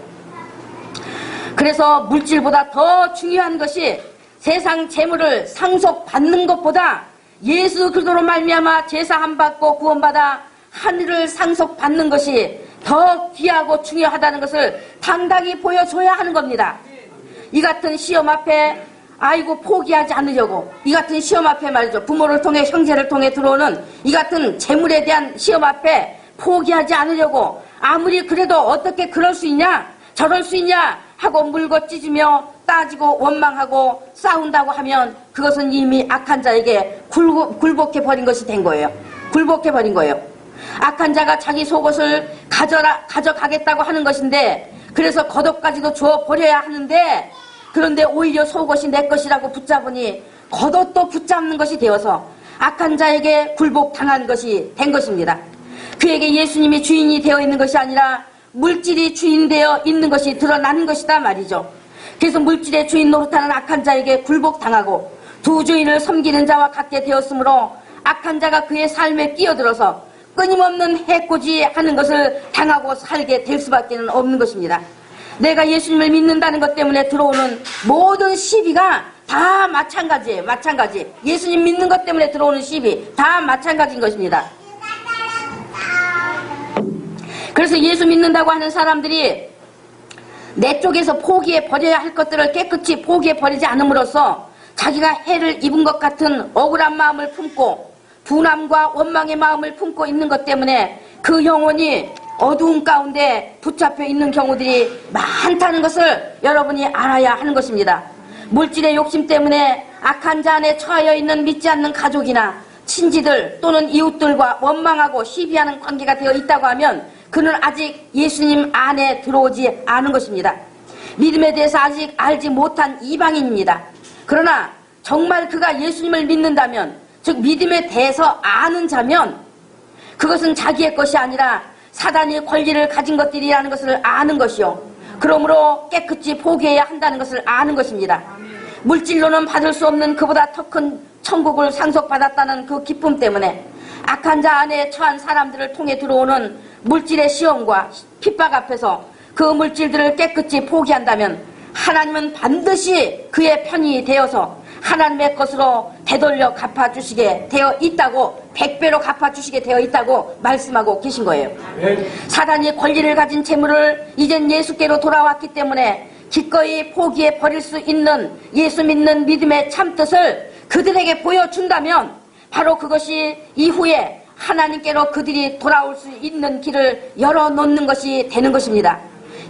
그래서 물질보다 더 중요한 것이 세상 재물을 상속받는 것보다 예수 그리스도로 말미암아 제사함 받고 구원받아 하늘을 상속받는 것이 더 귀하고 중요하다는 것을 당당히 보여줘야 하는 겁니다. 이 같은 시험 앞에 아이고 포기하지 않으려고 이 같은 시험 앞에 말이죠. 부모를 통해 형제를 통해 들어오는 이 같은 재물에 대한 시험 앞에 포기하지 않으려고 아무리 그래도 어떻게 그럴 수 있냐 저럴 수 있냐 하고 물고 찢으며 따지고 원망하고 싸운다고 하면 그것은 이미 악한 자에게 굴복해 버린 것이 된 거예요. 굴복해 버린 거예요. 악한 자가 자기 속옷을 가져가겠다고 하는 것인데 그래서 겉옷까지도 주어 버려야 하는데 그런데 오히려 속옷이 내 것이라고 붙잡으니 겉옷도 붙잡는 것이 되어서 악한 자에게 굴복당한 것이 된 것입니다. 그에게 예수님이 주인이 되어 있는 것이 아니라 물질이 주인되어 있는 것이 드러나는 것이다 말이죠. 그래서 물질의 주인 노릇하는 악한 자에게 굴복당하고 두 주인을 섬기는 자와 같게 되었으므로 악한 자가 그의 삶에 끼어들어서 끊임없는 해코지하는 것을 당하고 살게 될 수밖에 없는 것입니다. 내가 예수님을 믿는다는 것 때문에 들어오는 모든 시비가 다 마찬가지예요. 마찬가지. 예수님 믿는 것 때문에 들어오는 시비 다 마찬가지인 것입니다. 그래서 예수 믿는다고 하는 사람들이 내 쪽에서 포기해 버려야 할 것들을 깨끗이 포기해 버리지 않음으로써 자기가 해를 입은 것 같은 억울한 마음을 품고 분함과 원망의 마음을 품고 있는 것 때문에 그 영혼이 어두운 가운데 붙잡혀 있는 경우들이 많다는 것을 여러분이 알아야 하는 것입니다. 물질의 욕심 때문에 악한 자 안에 처하여 있는 믿지 않는 가족이나 친지들 또는 이웃들과 원망하고 시비하는 관계가 되어 있다고 하면 그는 아직 예수님 안에 들어오지 않은 것입니다. 믿음에 대해서 아직 알지 못한 이방인입니다. 그러나 정말 그가 예수님을 믿는다면, 즉 믿음에 대해서 아는 자면 그것은 자기의 것이 아니라 사단이 권리를 가진 것들이라는 것을 아는 것이요, 그러므로 깨끗이 포기해야 한다는 것을 아는 것입니다. 물질로는 받을 수 없는 그보다 더 큰 천국을 상속받았다는 그 기쁨 때문에 악한 자 안에 처한 사람들을 통해 들어오는 물질의 시험과 핍박 앞에서 그 물질들을 깨끗이 포기한다면 하나님은 반드시 그의 편이 되어서 하나님의 것으로 되돌려 갚아주시게 되어 있다고, 100배로 갚아주시게 되어 있다고 말씀하고 계신 거예요. 사단이 권리를 가진 재물을 이젠 예수께로 돌아왔기 때문에 기꺼이 포기해 버릴 수 있는 예수 믿는 믿음의 참뜻을 그들에게 보여준다면 바로 그것이 이후에 하나님께로 그들이 돌아올 수 있는 길을 열어놓는 것이 되는 것입니다.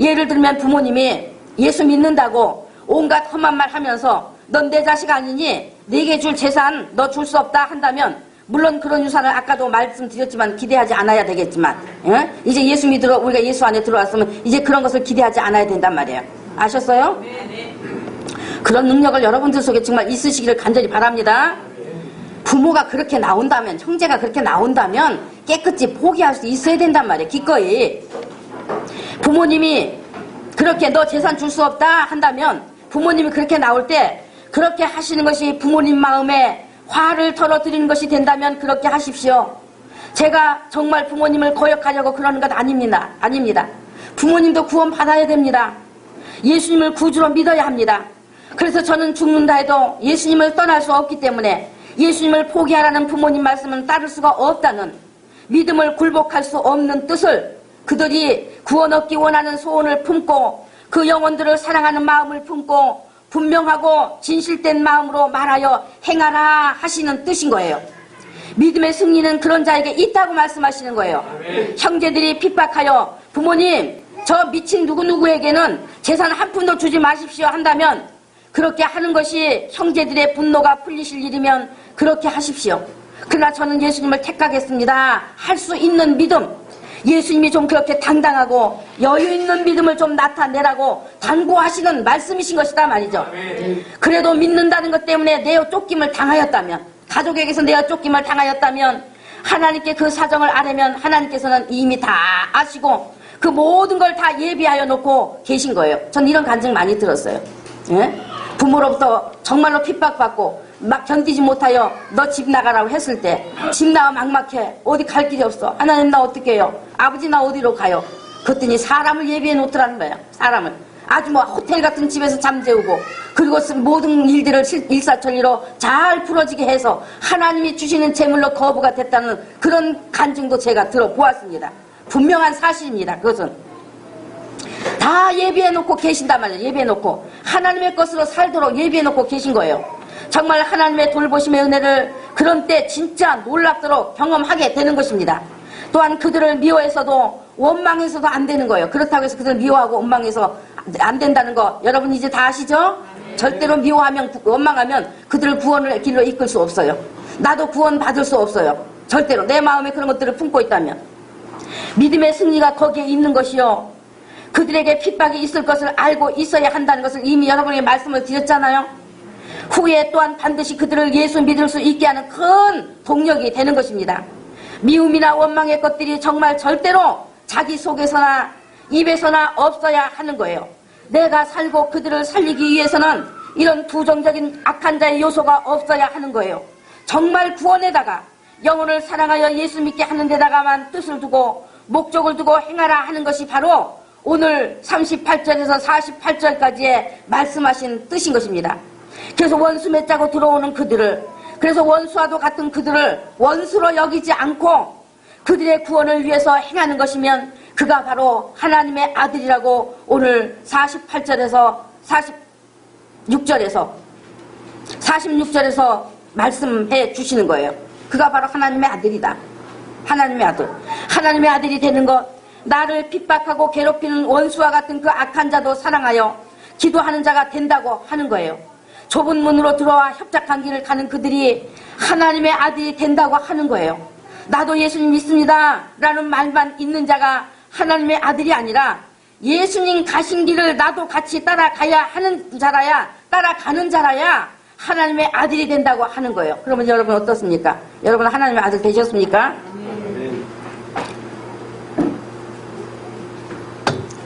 예를 들면 부모님이 예수 믿는다고 온갖 험한 말 하면서 넌 내 자식 아니니 네게 줄 재산 너 줄 수 없다 한다면, 물론 그런 유산을 아까도 말씀드렸지만 기대하지 않아야 되겠지만, 이제 예수 믿으러 우리가 예수 안에 들어왔으면 이제 그런 것을 기대하지 않아야 된단 말이에요. 아셨어요? 네. 그런 능력을 여러분들 속에 정말 있으시기를 간절히 바랍니다. 부모가 그렇게 나온다면, 형제가 그렇게 나온다면 깨끗이 포기할 수 있어야 된단 말이에요. 기꺼이. 부모님이 그렇게 너 재산 줄 수 없다 한다면 부모님이 그렇게 나올 때 그렇게 하시는 것이 부모님 마음에 화를 털어드리는 것이 된다면 그렇게 하십시오. 제가 정말 부모님을 거역하려고 그러는 것 아닙니다. 부모님도 구원 받아야 됩니다. 예수님을 구주로 믿어야 합니다. 그래서 저는 죽는다 해도 예수님을 떠날 수 없기 때문에 예수님을 포기하라는 부모님 말씀은 따를 수가 없다는, 믿음을 굴복할 수 없는 뜻을 그들이 구원 얻기 원하는 소원을 품고 그 영혼들을 사랑하는 마음을 품고 분명하고 진실된 마음으로 말하여 행하라 하시는 뜻인 거예요. 믿음의 승리는 그런 자에게 있다고 말씀하시는 거예요. 형제들이 핍박하여 부모님 저 미친 누구누구에게는 재산 한 푼도 주지 마십시오 한다면, 그렇게 하는 것이 형제들의 분노가 풀리실 일이면 그렇게 하십시오. 그러나 저는 예수님을 택하겠습니다 할 수 있는 믿음, 예수님이 좀 그렇게 당당하고 여유 있는 믿음을 좀 나타내라고 당부하시는 말씀이신 것이다 말이죠. 그래도 믿는다는 것 때문에 내어 쫓김을 당하였다면, 가족에게서 내어 쫓김을 당하였다면 하나님께 그 사정을 아뢰면 하나님께서는 이미 다 아시고 그 모든 걸 다 예비하여 놓고 계신 거예요. 전 이런 간증 많이 들었어요. 부모로부터 정말로 핍박받고 막 견디지 못하여 너 집 나가라고 했을 때 집 나가 막막해, 어디 갈 길이 없어, 하나님 나 어떻게 해요, 아버지 나 어디로 가요, 그랬더니 사람을 예비해 놓더라는 거야. 사람을 아주 뭐 호텔 같은 집에서 잠재우고, 그리고 모든 일들을 일사천리로 잘 풀어지게 해서 하나님이 주시는 재물로 거부가 됐다는 그런 간증도 제가 들어보았습니다. 분명한 사실입니다. 그것은 다 예비해 놓고 계신단 말이에요. 예비해 놓고 하나님의 것으로 살도록 예비해 놓고 계신 거예요. 정말 하나님의 돌보심의 은혜를 그런 때 진짜 놀랍도록 경험하게 되는 것입니다. 또한 그들을 미워해서도 원망해서도 안 되는 거예요. 그렇다고 해서 그들을 미워하고 원망해서 안 된다는 거 여러분 이제 다 아시죠? 절대로 미워하면 원망하면 그들을 구원의 길로 이끌 수 없어요. 나도 구원 받을 수 없어요. 절대로 내 마음에 그런 것들을 품고 있다면. 믿음의 승리가 거기에 있는 것이요, 그들에게 핍박이 있을 것을 알고 있어야 한다는 것을 이미 여러분에게 말씀을 드렸잖아요. 후에 또한 반드시 그들을 예수 믿을 수 있게 하는 큰 동력이 되는 것입니다. 미움이나 원망의 것들이 정말 절대로 자기 속에서나 입에서나 없어야 하는 거예요. 내가 살고 그들을 살리기 위해서는 이런 부정적인 악한 자의 요소가 없어야 하는 거예요. 정말 구원에다가 영혼을 사랑하여 예수 믿게 하는 데다가만 뜻을 두고 목적을 두고 행하라 하는 것이 바로 오늘 38절에서 48절까지의 말씀하신 뜻인 것입니다. 그래서 원수 맺자고 들어오는 그들을, 그래서 원수와도 같은 그들을 원수로 여기지 않고 그들의 구원을 위해서 행하는 것이면 그가 바로 하나님의 아들이라고 오늘 48절에서 46절에서 말씀해 주시는 거예요. 그가 바로 하나님의 아들이다. 하나님의 아들. 하나님의 아들이 되는 것, 나를 핍박하고 괴롭히는 원수와 같은 그 악한 자도 사랑하여 기도하는 자가 된다고 하는 거예요. 좁은 문으로 들어와 협착한 길을 가는 그들이 하나님의 아들이 된다고 하는 거예요. 나도 예수님 믿습니다 라는 말만 있는 자가 하나님의 아들이 아니라 예수님 가신 길을 나도 같이 따라가야 하는 자라야, 따라가는 자라야 하나님의 아들이 된다고 하는 거예요. 그러면 여러분 어떻습니까? 여러분 하나님의 아들 되셨습니까?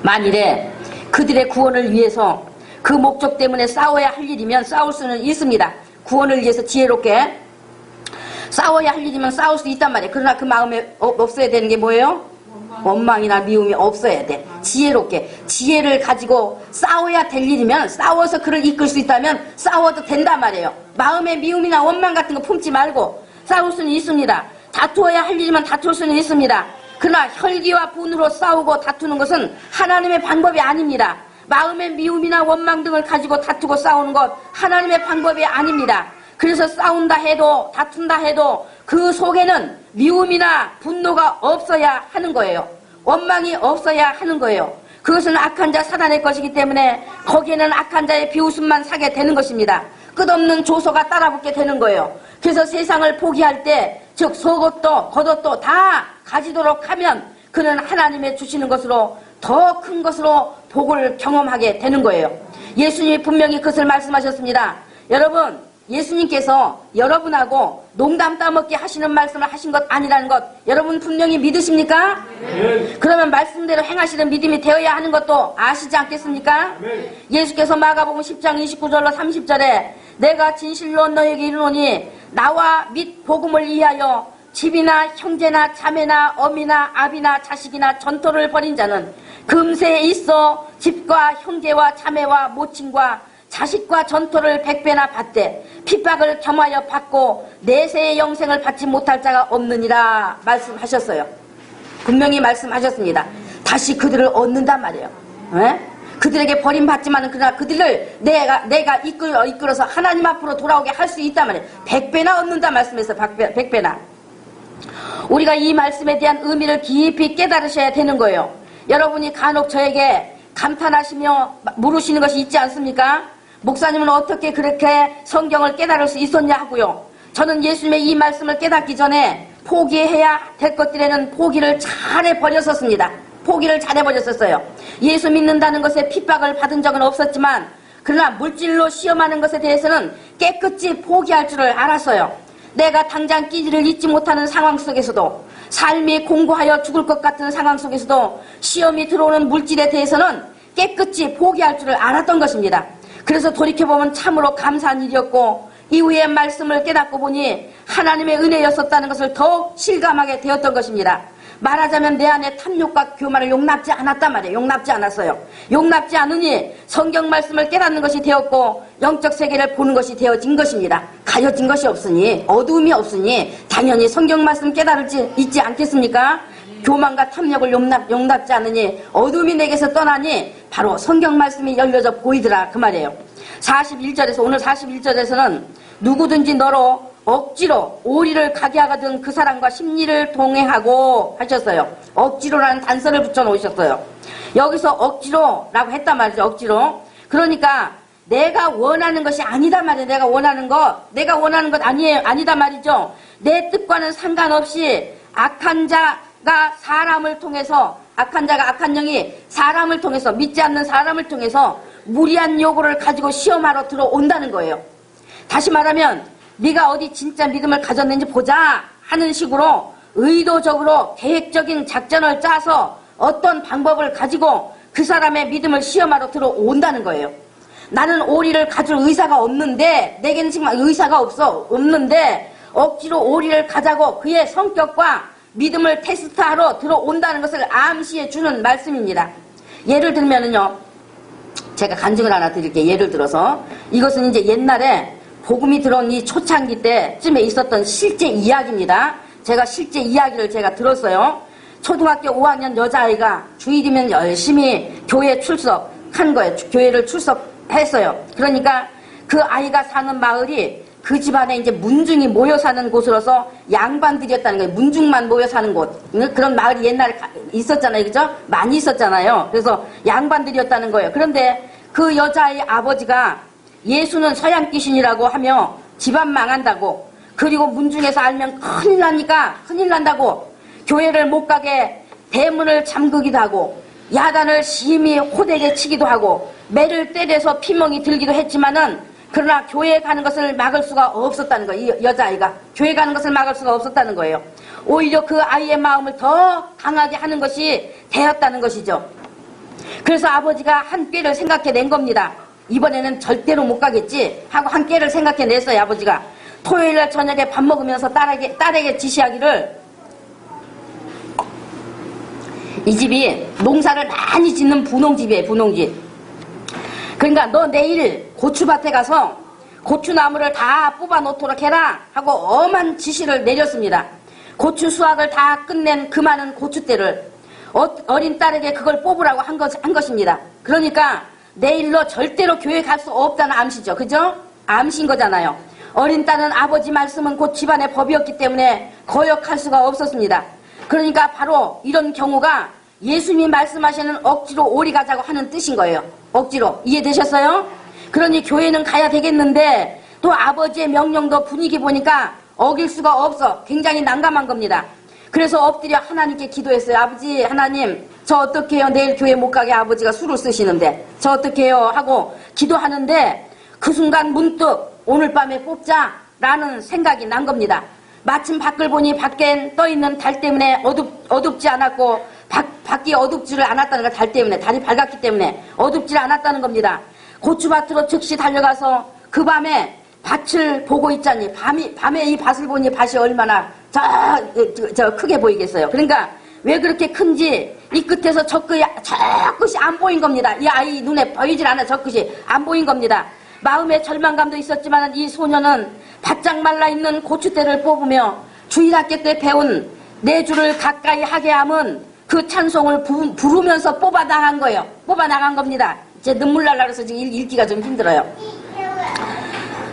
만일에 그들의 구원을 위해서 그 목적 때문에 싸워야 할 일이면 싸울 수는 있습니다. 구원을 위해서 지혜롭게 싸워야 할 일이면 싸울 수 있단 말이에요. 그러나 그 마음에 없어야 되는 게 뭐예요? 원망이나 미움이 없어야 돼. 지혜롭게 지혜를 가지고 싸워야 될 일이면 싸워서 그를 이끌 수 있다면 싸워도 된단 말이에요. 마음에 미움이나 원망 같은 거 품지 말고 싸울 수는 있습니다. 다투어야 할 일이면 다툴 수는 있습니다. 그러나 혈기와 분으로 싸우고 다투는 것은 하나님의 방법이 아닙니다. 마음의 미움이나 원망 등을 가지고 다투고 싸우는 것 하나님의 방법이 아닙니다. 그래서 싸운다 해도 다툰다 해도 그 속에는 미움이나 분노가 없어야 하는 거예요. 원망이 없어야 하는 거예요. 그것은 악한 자 사단의 것이기 때문에 거기에는 악한 자의 비웃음만 사게 되는 것입니다. 끝없는 조소가 따라붙게 되는 거예요. 그래서 세상을 포기할 때 즉 속옷도 겉옷도 다 가지도록 하면 그는 하나님의 주시는 것으로 더 큰 것으로 복을 경험하게 되는 거예요. 예수님이 분명히 그것을 말씀하셨습니다. 여러분 예수님께서 여러분하고 농담 따먹게 하시는 말씀을 하신 것 아니라는 것 여러분 분명히 믿으십니까? 네. 그러면 말씀대로 행하시는 믿음이 되어야 하는 것도 아시지 않겠습니까? 네. 예수께서 마가복음 10장 29절로 30절에 내가 진실로 너에게 이르노니 나와 및 복음을 위하여 집이나 형제나 자매나 어미나 아비나 자식이나 전토를 벌인 자는 금세에 있어 집과 형제와 자매와 모친과 자식과 전토를 100배나 받되 핍박을 겸하여 받고 내세의 영생을 받지 못할 자가 없느니라 말씀하셨어요. 분명히 말씀하셨습니다. 다시 그들을 얻는단 말이에요. 에? 그들에게 버림받지만은 그러나 그들을 내가 이끌어서 하나님 앞으로 돌아오게 할 수 있단 말이에요. 100배나 얻는다 말씀해서 100배나. 우리가 이 말씀에 대한 의미를 깊이 깨달으셔야 되는 거예요. 여러분이 간혹 저에게 감탄하시며 물으시는 것이 있지 않습니까? 목사님은 어떻게 그렇게 성경을 깨달을 수 있었냐 하고요. 저는 예수님의 이 말씀을 깨닫기 전에 포기해야 될 것들에는 포기를 잘 해버렸었습니다. 포기를 잘 해버렸었어요. 예수 믿는다는 것에 핍박을 받은 적은 없었지만 그러나 물질로 시험하는 것에 대해서는 깨끗이 포기할 줄을 알았어요. 내가 당장 끼지를 잊지 못하는 상황 속에서도 삶이 공고하여 죽을 것 같은 상황 속에서도 시험이 들어오는 물질에 대해서는 깨끗이 포기할 줄을 알았던 것입니다. 그래서 돌이켜보면 참으로 감사한 일이었고 이후에 말씀을 깨닫고 보니 하나님의 은혜였었다는 것을 더욱 실감하게 되었던 것입니다. 말하자면 내 안에 탐욕과 교만을 용납지 않았단 말이에요. 용납지 않았어요. 용납지 않으니 성경 말씀을 깨닫는 것이 되었고 영적 세계를 보는 것이 되어진 것입니다. 가려진 것이 없으니 어두움이 없으니 당연히 성경 말씀 깨달을지 있지 않겠습니까? 교만과 탐욕을 용납지 않으니 어둠이 내게서 떠나니 바로 성경 말씀이 열려져 보이더라 그 말이에요. 41절에서 오늘 41절에서는 누구든지 너로 억지로 오리를 가게 하거든 그 사람과 심리를 동행하고 하셨어요. 억지로라는 단서를 붙여놓으셨어요. 여기서 억지로라고 했단 말이죠. 억지로. 그러니까 내가 원하는 것이 아니다 말이에요. 내가 원하는 것 아니다 말이죠. 내 뜻과는 상관없이 악한 자가 사람을 통해서 악한 영이 사람을 통해서 믿지 않는 사람을 통해서 무리한 요구를 가지고 시험하러 들어온다는 거예요. 다시 말하면 네가 어디 진짜 믿음을 가졌는지 보자 하는 식으로 의도적으로 계획적인 작전을 짜서 어떤 방법을 가지고 그 사람의 믿음을 시험하러 들어온다는 거예요. 나는 오리를 가질 의사가 없는데 내게는 지금 의사가 없는데 억지로 오리를 가자고 그의 성격과 믿음을 테스트하러 들어온다는 것을 암시해 주는 말씀입니다. 예를 들면은요, 제가 간증을 하나 드릴게요. 예를 들어서 이것은 이제 옛날에 복음이 들어온 이 초창기 때쯤에 있었던 실제 이야기입니다. 제가 실제 이야기를 제가 들었어요. 초등학교 5학년 여자아이가 주일이면 열심히 교회에 출석한 거예요. 교회를 출석했어요. 그러니까 그 아이가 사는 마을이 그 집안에 이제 문중이 모여 사는 곳으로서 양반들이었다는 거예요. 문중만 모여 사는 곳. 그런 마을이 옛날에 있었잖아요. 그죠? 많이 있었잖아요. 그래서 양반들이었다는 거예요. 그런데 그 여자의 아버지가 예수는 서양 귀신이라고 하며 집안 망한다고, 그리고 문중에서 알면 큰일 나니까 큰일 난다고 교회를 못 가게 대문을 잠그기도 하고 야단을 심히 호되게 치기도 하고 매를 때려서 피멍이 들기도 했지만은, 그러나 교회에 가는 것을 막을 수가 없었다는 거예요. 이 여자아이가 교회 가는 것을 막을 수가 없었다는 거예요. 오히려 그 아이의 마음을 더 강하게 하는 것이 되었다는 것이죠. 그래서 아버지가 한 꾀를 생각해낸 겁니다. 이번에는 절대로 못 가겠지 하고 한 꾀를 생각해냈어요. 아버지가 토요일날 저녁에 밥 먹으면서 딸에게 지시하기를, 이 집이 농사를 많이 짓는 분홍집이에요. 분홍집. 그러니까 너 내일 고추밭에 가서 고추나무를 다 뽑아 놓도록 해라 하고 엄한 지시를 내렸습니다. 고추 수확을 다 끝낸 그 많은 고추대를 어린 딸에게 그걸 뽑으라고 한 것입니다. 그러니까 내일로 절대로 교회 갈 수 없다는 암시죠. 그죠? 암시인 거잖아요. 어린 딸은 아버지 말씀은 곧 집안의 법이었기 때문에 거역할 수가 없었습니다. 그러니까 바로 이런 경우가 예수님이 말씀하시는 억지로 오리 가자고 하는 뜻인 거예요. 억지로. 이해되셨어요? 그러니 교회는 가야 되겠는데 또 아버지의 명령도 분위기 보니까 어길 수가 없어. 굉장히 난감한 겁니다. 그래서 엎드려 하나님께 기도했어요. 아버지 하나님, 저 어떻게 해요? 내일 교회 못 가게 아버지가 술을 쓰시는데 저 어떻게 해요? 하고 기도하는데 그 순간 문득 오늘 밤에 뽑자라는 생각이 난 겁니다. 마침 밖을 보니 밖엔 떠있는 달 때문에 어둡지 않았고 밖이 어둡지를 않았다는 거, 달 때문에, 달이 밝았기 때문에 어둡지 않았다는 겁니다. 고추밭으로 즉시 달려가서 그 밤에 밭을 보고 있자니, 밤에 이 밭을 보니 밭이 얼마나 저 크게 보이겠어요. 그러니까 왜 그렇게 큰지 이 끝에서 저 끝이 안 보인 겁니다. 이 아이 눈에 보이질 않아. 저 끝이 안 보인 겁니다. 마음의 절망감도 있었지만 이 소녀는 바짝 말라있는 고추대를 뽑으며 주일학교 때 배운 네 줄을 가까이 하게 함은 그 찬송을 부르면서 뽑아나간 거예요. 뽑아나간 겁니다. 이제 눈물 날라 그래서 지금 읽기가 좀 힘들어요.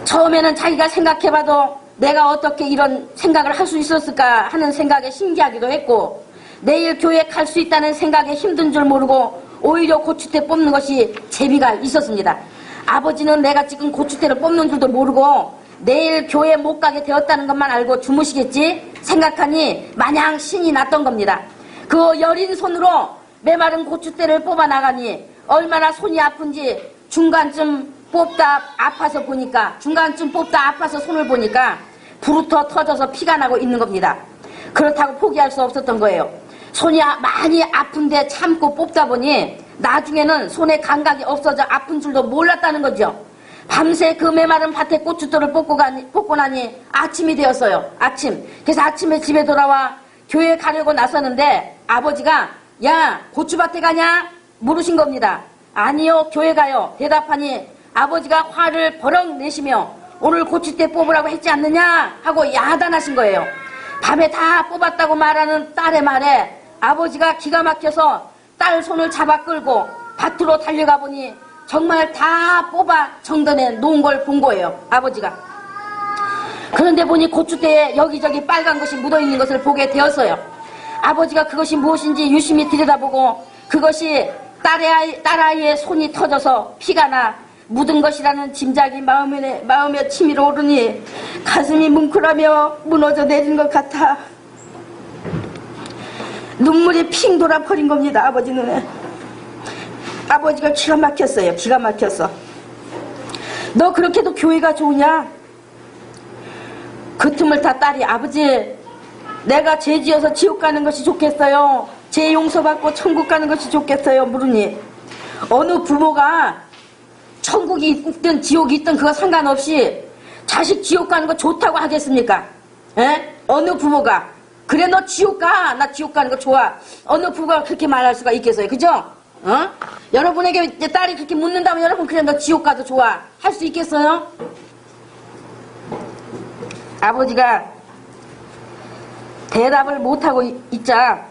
처음에는 자기가 생각해봐도 내가 어떻게 이런 생각을 할 수 있었을까 하는 생각에 신기하기도 했고, 내일 교회 갈 수 있다는 생각에 힘든 줄 모르고 오히려 고추대 뽑는 것이 재미가 있었습니다. 아버지는 내가 지금 고추대를 뽑는 줄도 모르고 내일 교회 못 가게 되었다는 것만 알고 주무시겠지 생각하니 마냥 신이 났던 겁니다. 그 여린 손으로 메마른 고추대를 뽑아 나가니 얼마나 손이 아픈지 중간쯤 뽑다 아파서 손을 보니까 부르터 터져서 피가 나고 있는 겁니다. 그렇다고 포기할 수 없었던 거예요. 손이 많이 아픈데 참고 뽑다 보니 나중에는 손에 감각이 없어져 아픈 줄도 몰랐다는 거죠. 밤새 그 메마른 밭에 고추대를 뽑고 나니 아침이 되었어요. 그래서 아침에 집에 돌아와 교회 가려고 나섰는데 아버지가 야 고추밭에 가냐? 물으신 겁니다. 아니요 교회 가요. 대답하니 아버지가 화를 버럭 내시며 오늘 고추대 뽑으라고 했지 않느냐? 하고 야단하신 거예요. 밤에 다 뽑았다고 말하는 딸의 말에 아버지가 기가 막혀서 딸 손을 잡아 끌고 밭으로 달려가 보니 정말 다 뽑아 정돈해 놓은 걸 본 거예요. 아버지가. 그런데 보니 고추대에 여기저기 빨간 것이 묻어있는 것을 보게 되었어요. 아버지가 그것이 무엇인지 유심히 들여다보고 그것이 딸아이의 손이 터져서 피가 나 묻은 것이라는 짐작이 마음에 치밀어 오르니 가슴이 뭉클하며 무너져 내린 것 같아 눈물이 핑 돌아 버린 겁니다. 아버지 눈에. 아버지가 기가 막혔어요. 기가 막혔어. 너 그렇게도 교회가 좋으냐? 그 틈을 타 딸이 아버지 내가 죄 지어서 지옥 가는 것이 좋겠어요? 죄 용서받고 천국 가는 것이 좋겠어요? 물으니 어느 부모가 천국이 있든 지옥이 있든 그거 상관없이 자식 지옥 가는 거 좋다고 하겠습니까? 에? 어느 부모가 그래 너 지옥 가. 나 지옥 가는 거 좋아. 어느 부모가 그렇게 말할 수가 있겠어요. 그죠? 여러분에게 딸이 그렇게 묻는다면 여러분 그래 너 지옥 가도 좋아. 할 수 있겠어요? 아버지가 대답을 못하고 있자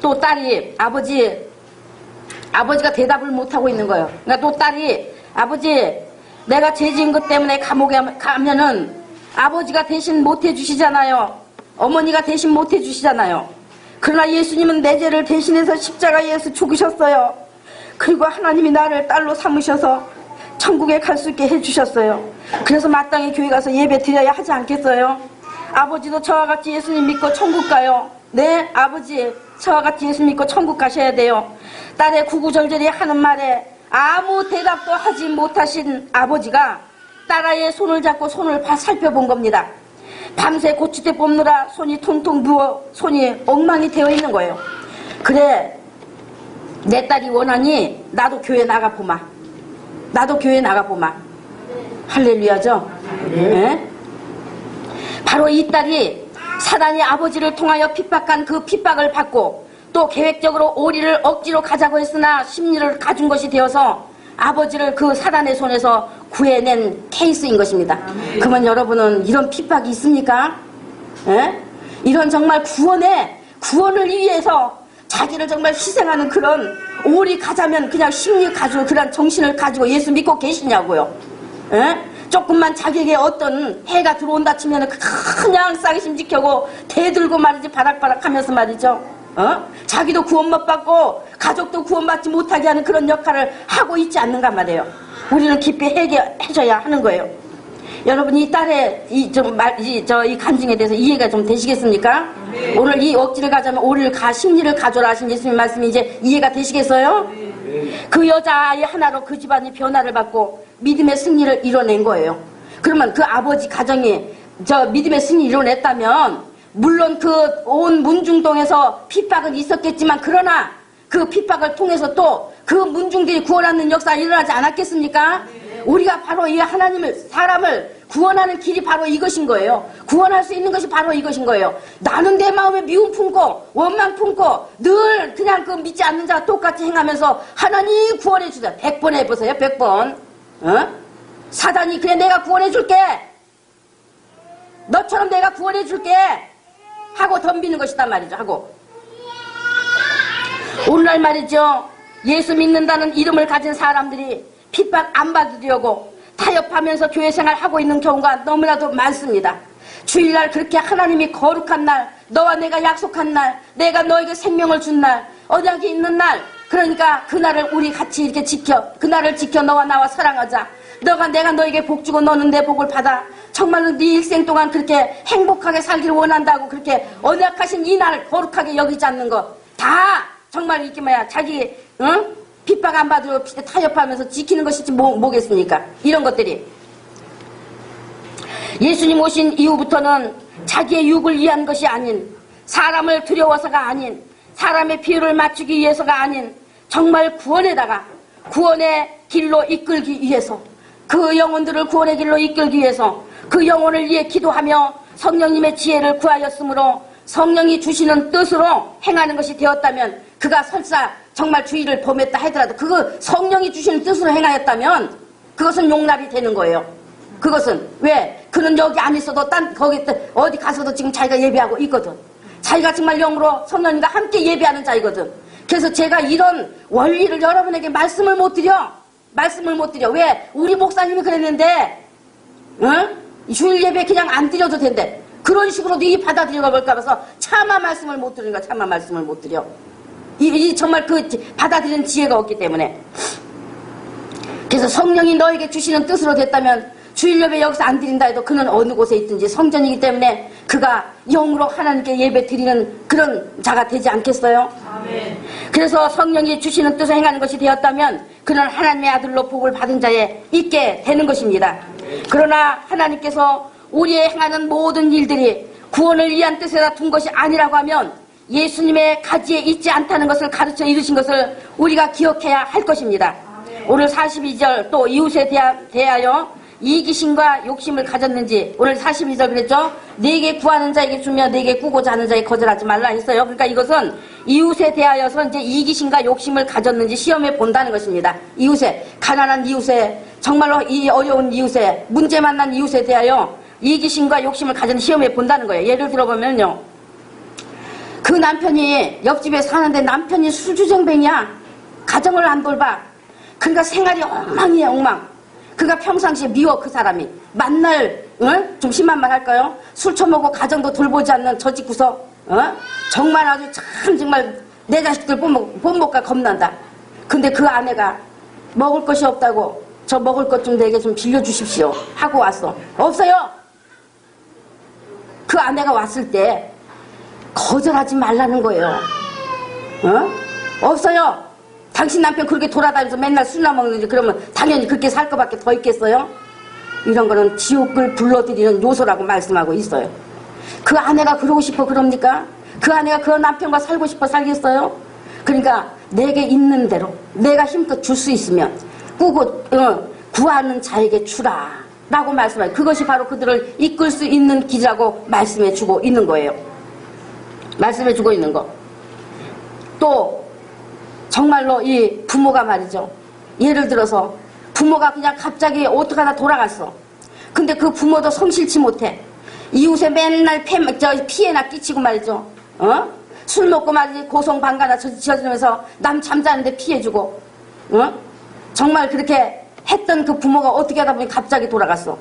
또 딸이 아버지가 대답을 못하고 있는 거예요. 그러니까 또 딸이 아버지 내가 죄 지은 것 때문에 감옥에 가면은 아버지가 대신 못 해주시잖아요. 어머니가 대신 못 해주시잖아요. 그러나 예수님은 내 죄를 대신해서 십자가에서 죽으셨어요. 그리고 하나님이 나를 딸로 삼으셔서 천국에 갈 수 있게 해주셨어요. 그래서 마땅히 교회 가서 예배 드려야 하지 않겠어요? 아버지도 저와 같이 예수님 믿고 천국 가요. 네, 아버지, 저와 같이 예수 믿고 천국 가셔야 돼요. 딸의 구구절절히 하는 말에 아무 대답도 하지 못하신 아버지가 딸아이의 손을 잡고 손을 살펴본 겁니다. 밤새 고추대 뽑느라 손이 통통 누워 손이 엉망이 되어 있는 거예요. 그래, 내 딸이 원하니 나도 교회 나가보마. 나도 교회 나가보마. 할렐루야죠? 네? 바로 이 딸이 사단이 아버지를 통하여 핍박한 그 핍박을 받고 또 계획적으로 오리를 억지로 가자고 했으나 심리를 가진 것이 되어서 아버지를 그 사단의 손에서 구해낸 케이스인 것입니다. 그러면 여러분은 이런 핍박이 있습니까? 에? 이런 정말 구원을 위해서 자기를 정말 희생하는 그런 오리 가자면 그냥 심리 가지고 그런 정신을 가지고 예수 믿고 계시냐고요. 에? 조금만 자기에게 어떤 해가 들어온다 치면 그냥 싸기심 지켜고 대들고 말이지 바락바락 하면서 말이죠. 자기도 구원 못 받고 가족도 구원받지 못하게 하는 그런 역할을 하고 있지 않는가 말이에요. 우리는 깊이 해줘야 하는 거예요. 여러분 이 딸의 이 간증에 대해서 이해가 좀 되시겠습니까? 네. 오늘 이 억지를 가자면 오리를 심리를 가져라 하신 예수님 말씀이 이제 이해가 되시겠어요? 네. 그 여자아이 하나로 그 집안이 변화를 받고 믿음의 승리를 이뤄낸 거예요. 그러면 그 아버지 가정이 믿음의 승리 이뤄냈다면 물론 그 온 문중동에서 핍박은 있었겠지만 그러나 그 핍박을 통해서 또 그 문중들이 구원하는 역사가 일어나지 않았겠습니까? 네. 우리가 바로 이 사람을 구원하는 길이 바로 이것인 거예요. 구원할 수 있는 것이 바로 이것인 거예요. 나는 내 마음에 미움 품고 원망 품고 늘 그냥 그 믿지 않는 자와 똑같이 행하면서 하나님 구원해 주자. 100번 해보세요. 100번. 사단이 그래 내가 구원해 줄게. 너처럼 내가 구원해 줄게. 하고 덤비는 것이단 말이죠. 하고 오늘날 말이죠. 예수 믿는다는 이름을 가진 사람들이 핍박 안 받으려고 타협하면서 교회 생활하고 있는 경우가 너무나도 많습니다. 주일날 그렇게 하나님이 거룩한 날, 너와 내가 약속한 날, 내가 너에게 생명을 준 날, 언약이 있는 날, 그러니까 그날을 우리 같이 이렇게 그날을 지켜 너와 나와 사랑하자. 내가 너에게 복 주고 너는 내 복을 받아. 정말로 네 일생 동안 그렇게 행복하게 살기를 원한다고 그렇게 언약하신 이 날 거룩하게 여기지 않는 거 다 정말 이게 자기 핍박 안 받으려고 타협하면서 지키는 것이지 뭐겠습니까? 이런 것들이 예수님 오신 이후부터는 자기의 육을 위한 것이 아닌 사람을 두려워서가 아닌 사람의 비유를 맞추기 위해서가 아닌 정말 구원의 길로 이끌기 위해서 그 영혼들을 구원의 길로 이끌기 위해서 그 영혼을 위해 기도하며 성령님의 지혜를 구하였으므로 성령이 주시는 뜻으로 행하는 것이 되었다면 그가 설사 정말 주의를 범했다 하더라도 그거 성령이 주시는 뜻으로 행하였다면 그것은 용납이 되는 거예요. 그것은 왜? 그는 여기 안 있어도 거기 어디 가서도 지금 자기가 예배하고 있거든. 자기가 정말 영으로 성령님과 함께 예배하는 자이거든. 그래서 제가 이런 원리를 여러분에게 말씀을 못 드려. 왜? 우리 목사님이 그랬는데 주일 예배 그냥 안 드려도 된대. 그런 식으로 네 받아들여가 볼까 봐서 차마 말씀을 못 드리니까 차마 말씀을 못 드려. 이 정말 그 받아들이는 지혜가 없기 때문에. 그래서 성령이 너에게 주시는 뜻으로 됐다면 주일 예배 여기서 안 드린다 해도 그는 어느 곳에 있든지 성전이기 때문에 그가 영으로 하나님께 예배 드리는 그런 자가 되지 않겠어요? 아멘. 그래서 성령이 주시는 뜻을 행하는 것이 되었다면 그는 하나님의 아들로 복을 받은 자에 있게 되는 것입니다. 아멘. 그러나 하나님께서 우리의 행하는 모든 일들이 구원을 위한 뜻에다 둔 것이 아니라고 하면 예수님의 가지에 있지 않다는 것을 가르쳐 이르신 것을 우리가 기억해야 할 것입니다. 아멘. 오늘 42절 또 이웃에 대하여 이기심과 욕심을 가졌는지 오늘 42절 그랬죠? 네게 구하는 자에게 주며 네게 꾸고자 하는 자에게 거절하지 말라 했어요. 그러니까 이것은 이웃에 대하여서 이제 이기심과 욕심을 가졌는지 시험해 본다는 것입니다. 이웃에 가난한 이웃에 정말로 이 어려운 이웃에 문제 만난 이웃에 대하여 이기심과 욕심을 가진 시험해 본다는 거예요. 예를 들어보면요. 그 남편이 옆집에 사는데 남편이 술주정뱅이야. 가정을 안 돌봐. 그러니까 생활이 엉망이에요. 엉망. 그가 평상시에 미워 그 사람이 만날 좀 심한 말 할까요? 술 처먹고 가정도 돌보지 않는 저 집구석 정말 아주 참 정말 내 자식들 본목과 겁난다. 근데 그 아내가 먹을 것이 없다고 저 먹을 것 좀 내게 좀 빌려주십시오 하고 왔어. 없어요. 그 아내가 왔을 때 거절하지 말라는 거예요. 없어요. 당신 남편 그렇게 돌아다니면서 맨날 술나 먹는지 그러면 당연히 그렇게 살 것밖에 더 있겠어요? 이런 거는 지옥을 불러들이는 요소라고 말씀하고 있어요. 그 아내가 그러고 싶어 그럽니까? 그 아내가 그 남편과 살고 싶어 살겠어요? 그러니까 내게 있는 대로 내가 힘껏 줄 수 있으면 구하는 자에게 주라 라고 말씀해요. 그것이 바로 그들을 이끌 수 있는 길이라고 말씀해 주고 있는 거예요. 말씀해 주고 있는 거. 또 정말로 이 부모가 말이죠. 예를 들어서 부모가 그냥 갑자기 어떡하다 돌아갔어. 근데 그 부모도 성실치 못해. 이웃에 맨날 피해나 끼치고 말이죠. 술 먹고 말이지 고성방가나 저지르면서 남 잠자는데 피해주고 정말 그렇게 했던 그 부모가 어떻게 하다 보니 갑자기 돌아갔어.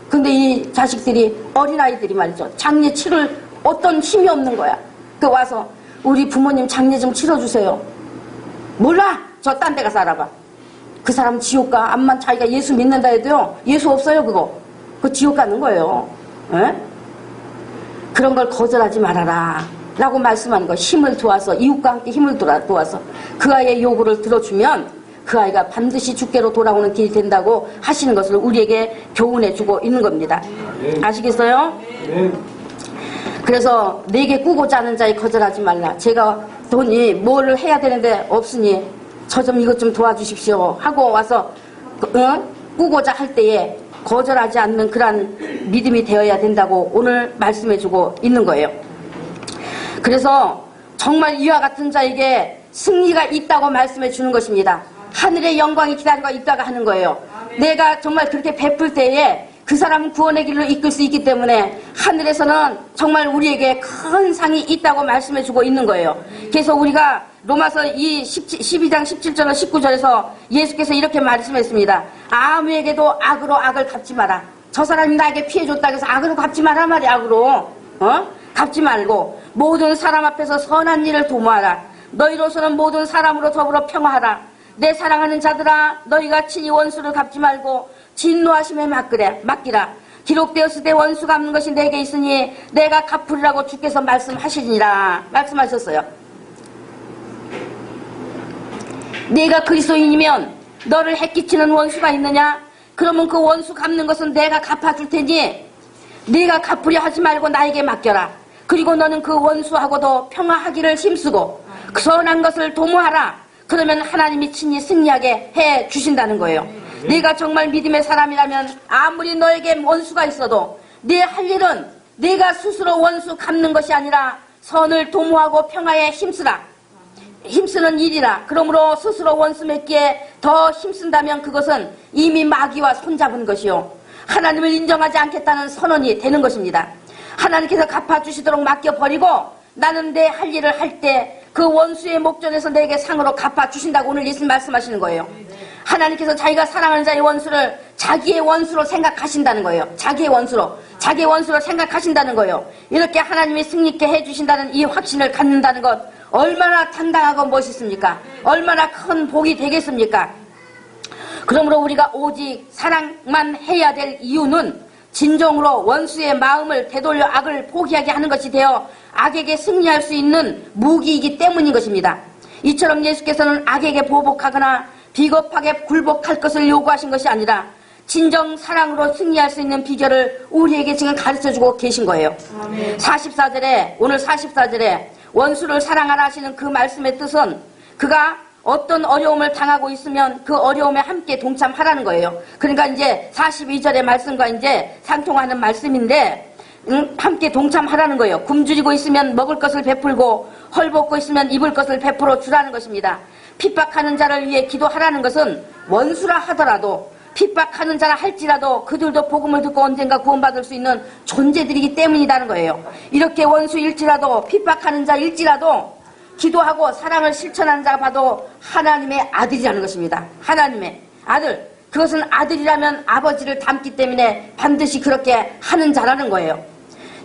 근데 이 자식들이 어린아이들이 말이죠. 장례 치를 어떤 힘이 없는 거야. 그 와서 우리 부모님 장례 좀 치러주세요. 몰라. 저 딴 데 가서 알아봐. 그 사람 지옥 가. 암만 자기가 예수 믿는다 해도요. 예수 없어요 그거. 그거 지옥 가는 거예요. 에? 그런 걸 거절하지 말아라 라고 말씀하는 거. 힘을 도와서 이웃과 함께 힘을 도와서 그 아이의 요구를 들어주면 그 아이가 반드시 주께로 돌아오는 길이 된다고 하시는 것을 우리에게 교훈해 주고 있는 겁니다. 아시겠어요? 그래서 내게 꾸고자 하는 자에 거절하지 말라. 제가 돈이 뭘 해야 되는데 없으니 저 좀 이것 좀 도와주십시오 하고 와서 꾸고자 할 때에 거절하지 않는 그러한 믿음이 되어야 된다고 오늘 말씀해 주고 있는 거예요. 그래서 정말 이와 같은 자에게 승리가 있다고 말씀해 주는 것입니다. 하늘의 영광이 기다리고 있다가 하는 거예요. 내가 정말 그렇게 베풀 때에 그 사람은 구원의 길로 이끌 수 있기 때문에 하늘에서는 정말 우리에게 큰 상이 있다고 말씀해 주고 있는 거예요. 그래서 우리가 로마서 12장 17절과 19절에서 예수께서 이렇게 말씀했습니다. 아무에게도 악으로 악을 갚지 마라. 저 사람이 나에게 피해줬다고 해서 악으로 갚지 마라 말이야. 악으로 갚지 말고 모든 사람 앞에서 선한 일을 도모하라. 너희로서는 모든 사람으로 더불어 평화하라. 내 사랑하는 자들아 너희가 친히 원수를 갚지 말고 진노하심에 맡기라. 기록되었을 때 원수 갚는 것이 내게 있으니 내가 갚으리라고 주께서 말씀하시니라 말씀하셨어요. 네가 그리스도인이면 너를 해끼치는 원수가 있느냐? 그러면 그 원수 갚는 것은 내가 갚아줄 테니 네가 갚으려 하지 말고 나에게 맡겨라. 그리고 너는 그 원수하고도 평화하기를 힘쓰고 그 선한 것을 도모하라. 그러면 하나님이 친히 승리하게 해 주신다는 거예요. 네가 정말 믿음의 사람이라면 아무리 너에게 원수가 있어도 네 할 일은 네가 스스로 원수 갚는 것이 아니라 선을 도모하고 평화에 힘쓰는 일이라. 그러므로 스스로 원수 맺기에 더 힘쓴다면 그것은 이미 마귀와 손잡은 것이요 하나님을 인정하지 않겠다는 선언이 되는 것입니다. 하나님께서 갚아주시도록 맡겨버리고 나는 내 할 일을 할 때 그 원수의 목전에서 내게 상으로 갚아주신다고 오늘 예수님 말씀하시는 거예요. 하나님께서 자기가 사랑하는 자의 원수를 자기의 원수로 생각하신다는 거예요. 자기의 원수로 생각하신다는 거예요. 이렇게 하나님이 승리케 해주신다는 이 확신을 갖는다는 것 얼마나 당당하고 멋있습니까? 얼마나 큰 복이 되겠습니까? 그러므로 우리가 오직 사랑만 해야 될 이유는 진정으로 원수의 마음을 되돌려 악을 포기하게 하는 것이 되어 악에게 승리할 수 있는 무기이기 때문인 것입니다. 이처럼 예수께서는 악에게 보복하거나 비겁하게 굴복할 것을 요구하신 것이 아니라 진정 사랑으로 승리할 수 있는 비결을 우리에게 지금 가르쳐주고 계신 거예요. 아멘. 오늘 44절에 원수를 사랑하라 하시는 그 말씀의 뜻은 그가 어떤 어려움을 당하고 있으면 그 어려움에 함께 동참하라는 거예요. 그러니까 이제 42절의 말씀과 이제 상통하는 말씀인데 함께 동참하라는 거예요. 굶주리고 있으면 먹을 것을 베풀고 헐벗고 있으면 입을 것을 베풀어 주라는 것입니다. 핍박하는 자를 위해 기도하라는 것은 원수라 하더라도 핍박하는 자라 할지라도 그들도 복음을 듣고 언젠가 구원받을 수 있는 존재들이기 때문이라는 거예요. 이렇게 원수일지라도 핍박하는 자일지라도 기도하고 사랑을 실천하는 자가 봐도 하나님의 아들이라는 것입니다. 하나님의 아들. 그것은 아들이라면 아버지를 닮기 때문에 반드시 그렇게 하는 자라는 거예요.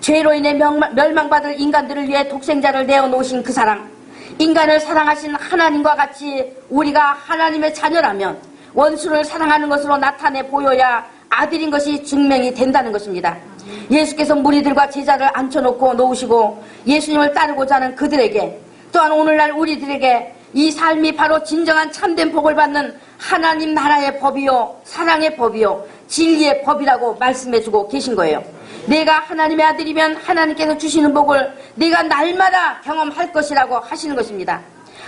죄로 인해 멸망받을 인간들을 위해 독생자를 내어놓으신 그 사랑, 인간을 사랑하신 하나님과 같이 우리가 하나님의 자녀라면 원수를 사랑하는 것으로 나타내 보여야 아들인 것이 증명이 된다는 것입니다. 예수께서 무리들과 제자를 앉혀놓고 놓으시고 예수님을 따르고자 하는 그들에게, 또한 오늘날 우리들에게 이 삶이 바로 진정한 참된 복을 받는 하나님 나라의 법이요, 사랑의 법이요, 진리의 법이라고 말씀해주고 계신 거예요. 내가 하나님의 아들이면 하나님께서 주시는 복을 내가 날마다 경험할 것이라고 하시는 것입니다.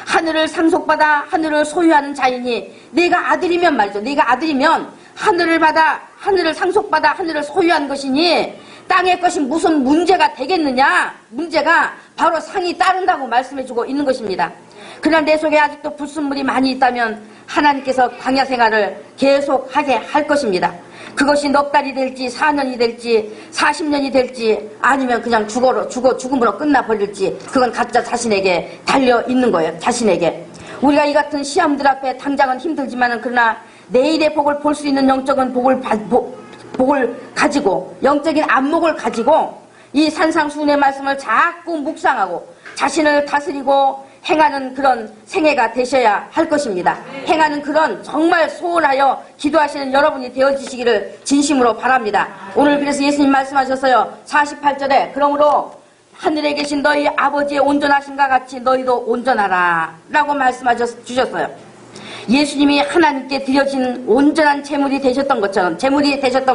하늘을 상속받아 하늘을 소유하는 자이니 내가 아들이면 말이죠. 내가 아들이면 하늘을 받아 하늘을 상속받아 하늘을 소유한 것이니 땅의 것이 무슨 문제가 되겠느냐? 문제가 바로 상이 따른다고 말씀해주고 있는 것입니다. 그러나 내 속에 아직도 불순물이 많이 있다면 하나님께서 광야 생활을 계속하게 할 것입니다. 그것이 넉 달이 될지 4년이 될지 40년이 될지 아니면 그냥 죽음으로 끝나버릴지 그건 각자 자신에게 달려있는 거예요. 자신에게. 우리가 이 같은 시험들 앞에 당장은 힘들지만은 그러나 내일의 복을 볼 수 있는 영적인 복을 가지고 영적인 안목을 가지고 이 산상수훈의 말씀을 자꾸 묵상하고 자신을 다스리고 행하는 그런 생애가 되셔야 할 것입니다. 행하는 그런 정말 소원하여 기도하시는 여러분이 되어지시기를 진심으로 바랍니다. 오늘 그래서 예수님 말씀하셨어요. 48절에 그러므로 하늘에 계신 너희 아버지의 온전하심과 같이 너희도 온전하라 라고 말씀하셨어요. 예수님이 하나님께 드려진 온전한 제물이 되셨던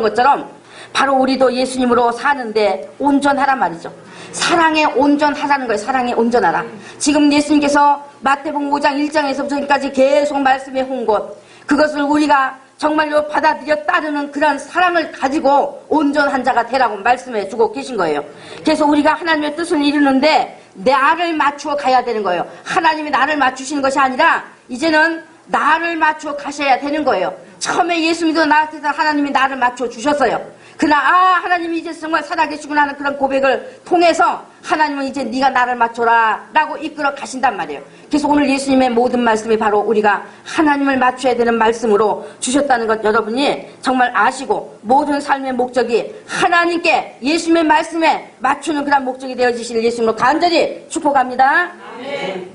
것처럼 바로 우리도 예수님으로 사는데 온전하란 말이죠. 사랑에 온전하라는 거예요. 사랑에 온전하라. 지금 예수님께서 마태복음 5장 1장에서부터 지금까지 계속 말씀해 온 것, 그것을 우리가 정말로 받아들여 따르는 그런 사랑을 가지고 온전한 자가 되라고 말씀해 주고 계신 거예요. 그래서 우리가 하나님의 뜻을 이루는데 나를 맞추어 가야 되는 거예요. 하나님이 나를 맞추시는 것이 아니라 이제는 나를 맞추어 가셔야 되는 거예요. 처음에 예수님도 나한테서 하나님이 나를 맞춰 주셨어요. 그러나 하나님이 이제 정말 살아계시구나 하는 그런 고백을 통해서 하나님은 이제 네가 나를 맞춰라 라고 이끌어 가신단 말이에요. 그래서 오늘 예수님의 모든 말씀이 바로 우리가 하나님을 맞춰야 되는 말씀으로 주셨다는 것 여러분이 정말 아시고 모든 삶의 목적이 하나님께 예수님의 말씀에 맞추는 그런 목적이 되어지실 예수님으로 간절히 축복합니다. 아멘.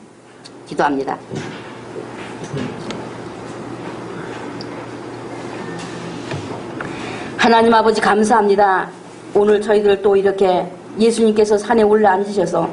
기도합니다. 하나님 아버지 감사합니다. 오늘 저희들 또 이렇게 예수님께서 산에 올라 앉으셔서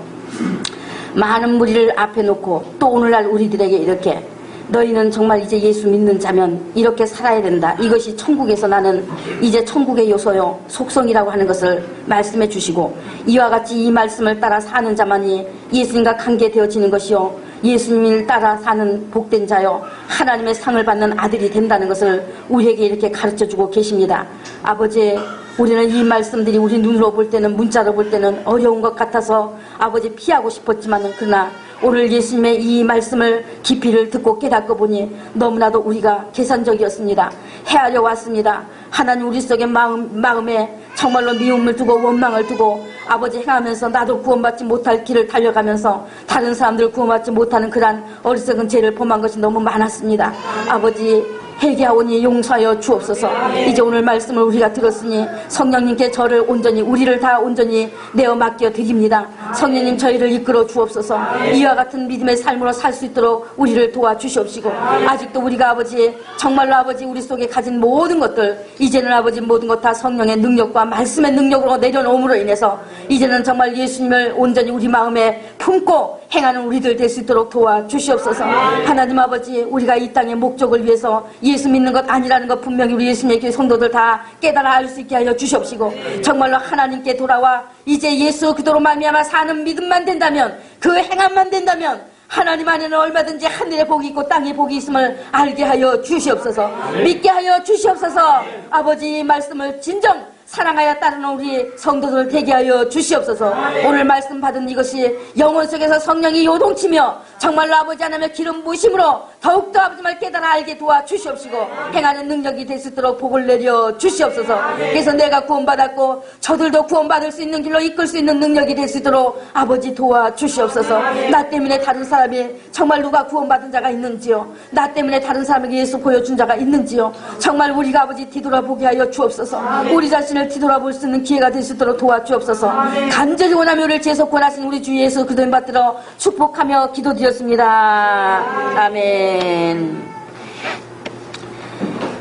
많은 무리를 앞에 놓고 또 오늘날 우리들에게 이렇게 너희는 정말 이제 예수 믿는 자면 이렇게 살아야 된다. 이것이 천국에서 나는 이제 천국의 요소요 속성이라고 하는 것을 말씀해 주시고 이와 같이 이 말씀을 따라 사는 자만이 예수님과 관계되어지는 것이요 예수님을 따라 사는 복된 자요 하나님의 상을 받는 아들이 된다는 것을 우리에게 이렇게 가르쳐주고 계십니다. 아버지, 우리는 이 말씀들이 우리 눈으로 볼 때는 문자로 볼 때는 어려운 것 같아서 아버지 피하고 싶었지만은 그러나 오늘 예수님의 이 말씀을 깊이를 듣고 깨닫고 보니 너무나도 우리가 계산적이었습니다. 헤아려 왔습니다. 하나님 우리 속의 마음에 정말로 미움을 두고 원망을 두고 아버지 행하면서 나도 구원받지 못할 길을 달려가면서 다른 사람들을 구원받지 못하는 그런 어리석은 죄를 범한 것이 너무 많았습니다. 아버지 회개하오니 용서하여 주옵소서. 이제 오늘 말씀을 우리가 들었으니 성령님께 저를 온전히 우리를 다 온전히 내어 맡겨 드립니다. 성령님 저희를 이끌어 주옵소서. 이와 같은 믿음의 삶으로 살 수 있도록 우리를 도와주시옵시고 아직도 우리가 아버지 정말로 아버지 우리 속에 가진 모든 것들 이제는 아버지 모든 것 다 성령의 능력과 말씀의 능력으로 내려놓음으로 인해서 이제는 정말 예수님을 온전히 우리 마음에 품고 행하는 우리들 될 수 있도록 도와주시옵소서. 하나님 아버지 우리가 이 땅의 목적을 위해서 예수 믿는 것 아니라는 것 분명히 우리 예수님의 교회 성도들 다 깨달아 알 수 있게 하여 주시옵시고 정말로 하나님께 돌아와 이제 예수 그대로 말미암아 사는 믿음만 된다면 그 행함만 된다면 하나님 안에는 얼마든지 하늘의 복이 있고 땅의 복이 있음을 알게 하여 주시옵소서. 믿게 하여 주시옵소서. 아버지 말씀을 진정 사랑하여 따르는 우리 성도들 되게 하여 주시옵소서. 오늘 말씀 받은 이것이 영혼 속에서 성령이 요동치며 정말로 아버지 하나님의 기름 부으심으로 더욱더 아버지를 깨달아 알게 도와주시옵시고 행하는 능력이 될 수 있도록 복을 내려 주시옵소서. 그래서 내가 구원받았고 저들도 구원받을 수 있는 길로 이끌 수 있는 능력이 될 수 있도록 아버지 도와주시옵소서. 나 때문에 다른 사람이 정말 누가 구원받은 자가 있는지요? 나 때문에 다른 사람에게 예수 보여준 자가 있는지요? 정말 우리가 아버지 뒤돌아보게 하여 주옵소서. 우리 자신을 뒤돌아볼 수 있는 기회가 될 수 있도록 도와주옵소서. 간절히 원하며 우리를 재속권하신 우리 주 예수 그리스도님 받들어 축복하며 기도드렸습니다. 아멘.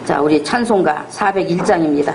자, 우리 찬송가 401장입니다.